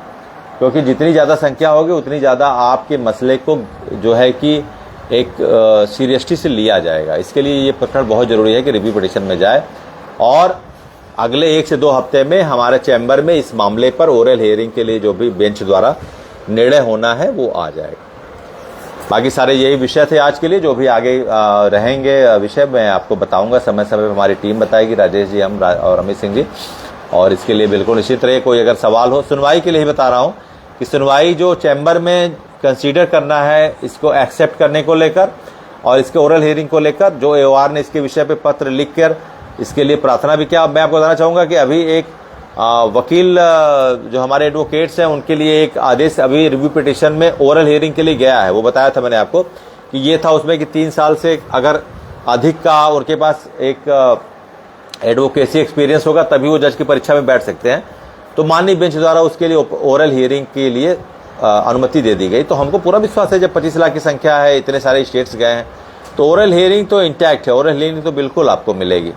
क्योंकि जितनी ज़्यादा संख्या होगी उतनी ज़्यादा आपके मसले को जो है कि एक सीरियसली से लिया जाएगा। इसके लिए ये प्रकरण बहुत ज़रूरी है कि रिव्यू पिटिशन में जाए, और अगले 1 से 2 हफ्ते में हमारे चैम्बर में इस मामले पर ओरल हियरिंग के लिए जो भी बेंच द्वारा निर्णय होना है वो आ जाएगा। बाकी सारे यही विषय थे आज के लिए, जो भी आगे रहेंगे विषय मैं आपको बताऊंगा, समय समय पर हमारी टीम बताएगी, राजेश जी, हम और अमित सिंह जी। और इसके लिए बिल्कुल निश्चित रहिए, कोई अगर सवाल हो, सुनवाई के लिए ही बता रहा हूँ कि सुनवाई जो चैम्बर में कंसीडर करना है इसको एक्सेप्ट करने को लेकर और इसके ओरल हियरिंग को लेकर, जो एओआर ने इसके विषय पे पत्र लिख कर इसके लिए प्रार्थना भी किया। अब मैं आपको बताना चाहूँगा कि अभी एक वकील जो हमारे एडवोकेट्स हैं उनके लिए एक आदेश अभी रिव्यू पिटिशन में ओरल हियरिंग के लिए गया है। वो बताया था मैंने आपको कि ये था उसमें कि 3 साल से अगर अधिक का उनके पास एक एडवोकेसी एक्सपीरियंस होगा तभी वो जज की परीक्षा में बैठ सकते हैं। तो माननीय बेंच द्वारा उसके लिए ओरल हियरिंग के लिए अनुमति दे दी गई। तो हमको पूरा विश्वास है, जब 25 लाख की संख्या है, इतने सारे स्टेट्स गए हैं, तो ओरल हियरिंग तो इंटैक्ट है, ओरल हियरिंग तो बिल्कुल आपको मिलेगी।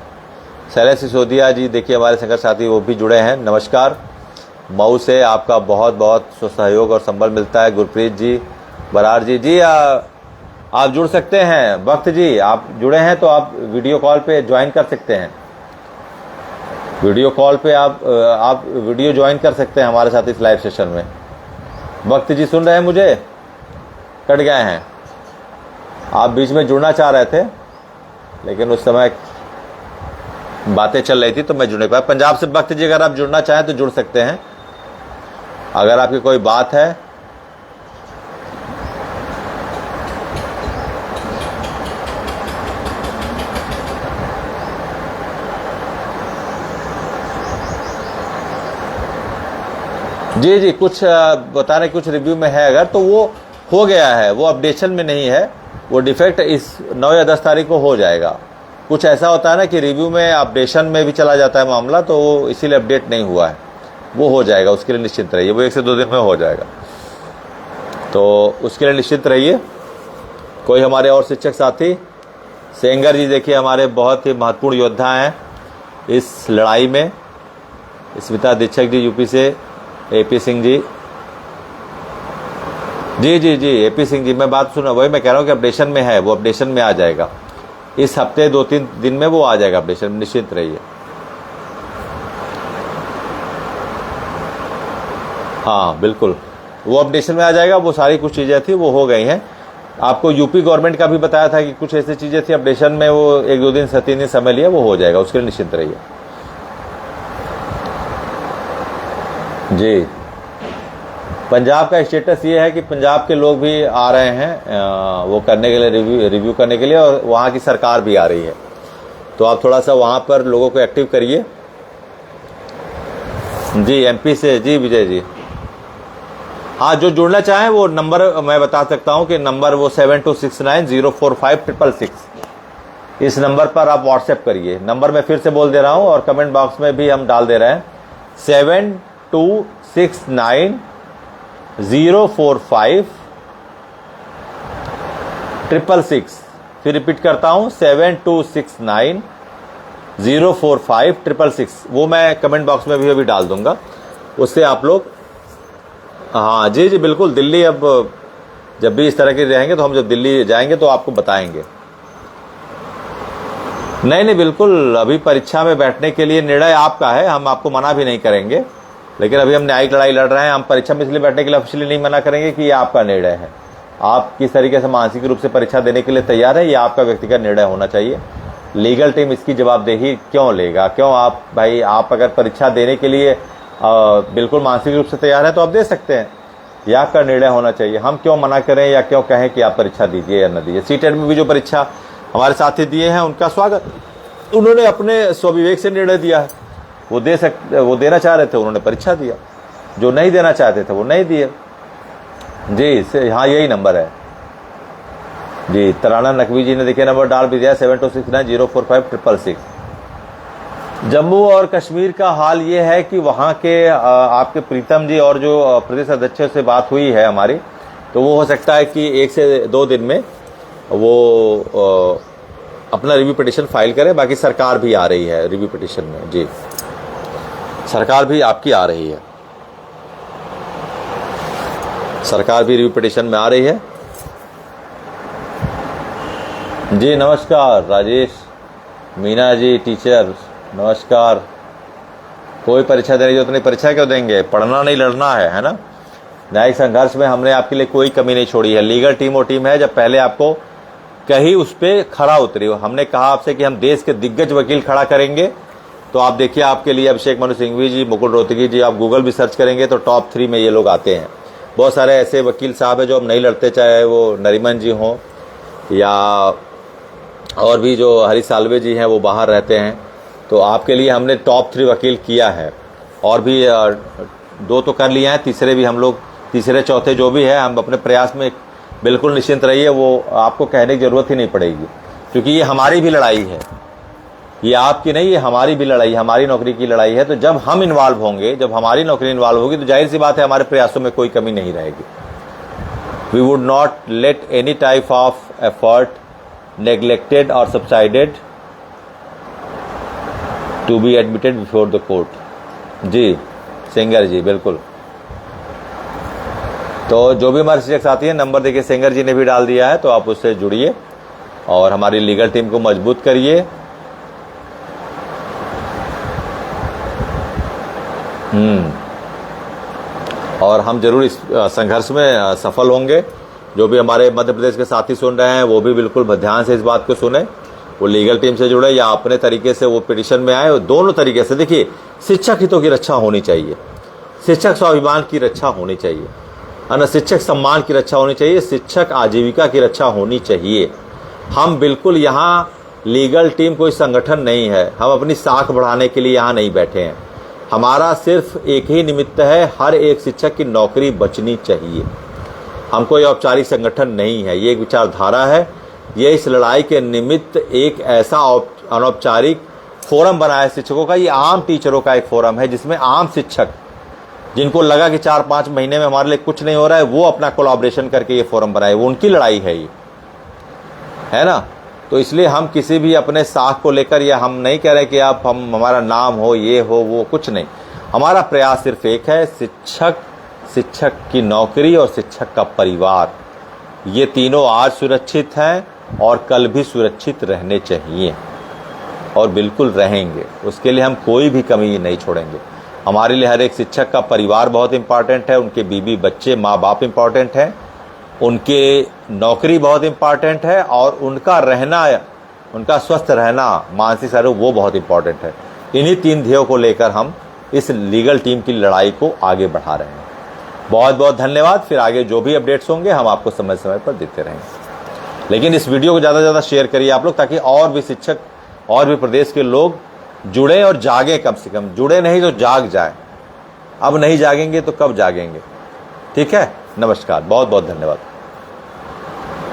शैलेश सिसोदिया जी देखिए हमारे संघर्ष साथी वो भी जुड़े हैं, नमस्कार। मऊ से आपका बहुत बहुत सहयोग और संबल मिलता है। गुरप्रीत जी, बरार जी, जी आप जुड़ सकते हैं। भक्त जी आप जुड़े हैं तो आप वीडियो कॉल पे ज्वाइन कर सकते हैं, वीडियो कॉल पे आप वीडियो ज्वाइन कर सकते हैं हमारे साथ इस लाइव सेशन में। भक्त जी सुन रहे हैं मुझे? कट गए हैं, आप बीच में जुड़ना चाह रहे थे लेकिन उस समय बातें चल रही थी तो मैं जुड़ नहीं पाया। पंजाब से भक्त जी अगर आप जुड़ना चाहें तो जुड़ सकते हैं, अगर आपकी कोई बात है। जी जी कुछ बता रहे कुछ रिव्यू में है, अगर तो वो हो गया है, वो अपडेशन में नहीं है, वो डिफेक्ट इस 9 या 10 तारीख को हो जाएगा। कुछ ऐसा होता है ना कि रिव्यू में अपडेशन में भी चला जाता है मामला, तो वो इसीलिए अपडेट नहीं हुआ है, वो हो जाएगा, उसके लिए निश्चिंत रहिए, वो 1 से 2 दिन में हो जाएगा, तो उसके लिए निश्चिंत रहिए। कोई हमारे और शिक्षक साथी, सेंगर जी देखिए हमारे बहुत ही महत्वपूर्ण योद्धा हैं इस लड़ाई में। स्मिता दीक्षक जी यूपी से, एपी सिंह जी, जी जी जी एपी सिंह जी, मैं बात सुना, वही मैं कह रहा हूँ कि अपडेशन में है, वो अपडेशन में आ जाएगा इस हफ्ते, 2-3 दिन में वो आ जाएगा अपडेशन में, निश्चित रहिए। हाँ बिल्कुल वो अपडेशन में आ जाएगा। वो सारी कुछ चीज़ें थी वो हो गई हैं। आपको यूपी गवर्नमेंट का भी बताया था कि कुछ ऐसी चीज़ें थी अपडेशन में, वो 1-2 दिन से 3 दिन समय लिया, वो हो जाएगा, उसके लिए निश्चिंत रहिए। जी पंजाब का स्टेटस ये है कि पंजाब के लोग भी आ रहे हैं वो करने के लिए, रिव्यू करने के लिए, और वहाँ की सरकार भी आ रही है, तो आप थोड़ा सा वहाँ पर लोगों को एक्टिव करिए। जी एमपी से, जी विजय जी, हाँ जो जुड़ना चाहें वो नंबर मैं बता सकता हूँ कि नंबर वो 7269045666, इस नंबर पर आप व्हाट्सएप करिए। नंबर मैं फिर से बोल दे रहा हूँ और कमेंट बॉक्स में भी हम डाल दे रहे हैं, 7269045666। फिर रिपीट करता हूँ 7269045666, वो मैं कमेंट बॉक्स में भी अभी डाल दूंगा, उससे आप लोग, हाँ जी जी बिल्कुल, दिल्ली अब जब भी इस तरह के रहेंगे तो हम जब दिल्ली जाएंगे तो आपको बताएंगे। नहीं नहीं बिल्कुल, अभी परीक्षा में बैठने के लिए निर्णय आपका है, हम आपको मना भी नहीं करेंगे, लेकिन अभी हम न्यायिक लड़ाई लड़ रहे हैं। हम परीक्षा में इसलिए बैठने के लिए ऑफिशियली नहीं मना करेंगे कि ये आपका निर्णय है। आप किस तरीके से मानसिक रूप से परीक्षा देने के लिए तैयार है, ये आपका व्यक्तिगत निर्णय होना चाहिए। लीगल टीम इसकी जवाबदेही क्यों लेगा? क्यों आप भाई, आप अगर परीक्षा देने के लिए बिल्कुल मानसिक रूप से तैयार है तो आप दे सकते हैं, यह आपका निर्णय होना चाहिए। हम क्यों मना करें या क्यों कहें कि आप परीक्षा दीजिए या न दीजिए। सीटेट में भी जो परीक्षा हमारे साथी दिए हैं उनका स्वागत, उन्होंने अपने स्वविवेक से निर्णय दिया है। वो वो देना चाह रहे थे, उन्होंने परीक्षा दिया। जो नहीं देना चाहते थे वो नहीं दिए जी। हाँ, यही नंबर है जी। तराना नकवी जी ने देखिए नंबर डाल भी दिया 7269045666। जम्मू और कश्मीर का हाल ये है कि वहाँ के आपके प्रीतम जी और जो प्रदेश अध्यक्षों से बात हुई है हमारी, तो वो हो सकता है कि 1 से 2 दिन में वो अपना रिव्यू पिटिशन फाइल करे। बाकी सरकार भी आ रही है रिव्यू पिटिशन में जी, सरकार भी आपकी आ रही है, सरकार भी रिव्यू पिटिशन में आ रही है जी। नमस्कार राजेश मीना जी, टीचर नमस्कार। कोई परीक्षा देने की जरूरत नहीं, परीक्षा क्यों देंगे? पढ़ना नहीं, लड़ना है ना। न्यायिक संघर्ष में हमने आपके लिए कोई कमी नहीं छोड़ी है। लीगल टीम वो टीम है जब पहले आपको कहीं उस पर खड़ा उतरी हो। हमने कहा आपसे कि हम देश के दिग्गज वकील खड़ा करेंगे, तो आप देखिए आपके लिए अभिषेक मनु सिंघवी जी, मुकुल रोहतगी जी, आप गूगल भी सर्च करेंगे तो टॉप 3 में ये लोग आते हैं। बहुत सारे ऐसे वकील साहब हैं जो अब नहीं लड़ते, चाहे वो नरीमन जी हों या और भी जो हरी साल्वे जी हैं वो बाहर रहते हैं। तो आपके लिए हमने टॉप 3 वकील किया है, और भी 2 तो कर लिए हैं, तीसरे भी हम लोग, तीसरे चौथे जो भी है, हम अपने प्रयास में बिल्कुल निश्चिंत रहिए। वो आपको कहने की ज़रूरत ही नहीं पड़ेगी, क्योंकि ये हमारी भी लड़ाई है, ये आपकी नहीं, ये हमारी भी लड़ाई, हमारी नौकरी की लड़ाई है। तो जब हम इन्वॉल्व होंगे, जब हमारी नौकरी इन्वॉल्व होगी, तो जाहिर सी बात है हमारे प्रयासों में कोई कमी नहीं रहेगी। We would not let any type of effort neglected or subsided to be admitted before the court। जी सेंगर जी, बिल्कुल। तो जो भी हमारे शिक्षक साथी हैं, नंबर देखिए सेंगर जी ने भी डाल दिया है, तो आप उससे जुड़िए और हमारी लीगल टीम को मजबूत करिए। और हम जरूर इस संघर्ष में सफल होंगे। जो भी हमारे मध्य प्रदेश के साथी सुन रहे हैं वो भी बिल्कुल ध्यान से इस बात को सुने, वो लीगल टीम से जुड़े या अपने तरीके से वो पिटिशन में आए। दोनों तरीके से देखिए, शिक्षक हितों की रक्षा होनी चाहिए, शिक्षक स्वाभिमान की रक्षा होनी चाहिए, है ना, शिक्षक सम्मान की रक्षा होनी चाहिए, शिक्षक आजीविका की रक्षा होनी चाहिए। हम बिल्कुल यहाँ लीगल टीम कोई संगठन नहीं है, हम अपनी साख बढ़ाने के लिए यहाँ नहीं बैठे हैं। हमारा सिर्फ एक ही निमित्त है, हर एक शिक्षक की नौकरी बचनी चाहिए। हम कोई औपचारिक संगठन नहीं है, ये एक विचारधारा है। ये इस लड़ाई के निमित्त एक ऐसा अनौपचारिक फोरम बना है शिक्षकों का, ये आम टीचरों का एक फोरम है, जिसमें आम शिक्षक जिनको लगा कि 4-5 महीने में हमारे लिए कुछ नहीं हो रहा है, वो अपना कोलैबोरेशन करके ये फोरम बनाए, वो उनकी लड़ाई है ये, है ना। तो इसलिए हम किसी भी अपने साख को लेकर, या हम नहीं कह रहे कि आप हमारा नाम हो, ये हो, वो, कुछ नहीं। हमारा प्रयास सिर्फ एक है, शिक्षक की नौकरी और शिक्षक का परिवार, ये तीनों आज सुरक्षित हैं और कल भी सुरक्षित रहने चाहिए, और बिल्कुल रहेंगे। उसके लिए हम कोई भी कमी नहीं छोड़ेंगे। हमारे लिए हर एक शिक्षक का परिवार बहुत इम्पॉर्टेंट है, उनके बीवी बच्चे माँ बाप इम्पॉर्टेंट हैं, उनके नौकरी बहुत इम्पॉर्टेंट है, और उनका रहना, उनका स्वस्थ रहना, मानसिक आरोग्य, वो बहुत इम्पॉर्टेंट है। इन्हीं 3 ध्येयों को लेकर हम इस लीगल टीम की लड़ाई को आगे बढ़ा रहे हैं। बहुत बहुत धन्यवाद। फिर आगे जो भी अपडेट्स होंगे हम आपको समय समय पर देते रहेंगे। लेकिन इस वीडियो को ज़्यादा से ज़्यादा शेयर करिए आप लोग, ताकि और भी शिक्षक और भी प्रदेश के लोग जुड़े और जागें। कम से कम जुड़े नहीं तो जाग जाए। अब नहीं जागेंगे तो कब जागेंगे? ठीक है, नमस्कार, बहुत बहुत धन्यवाद।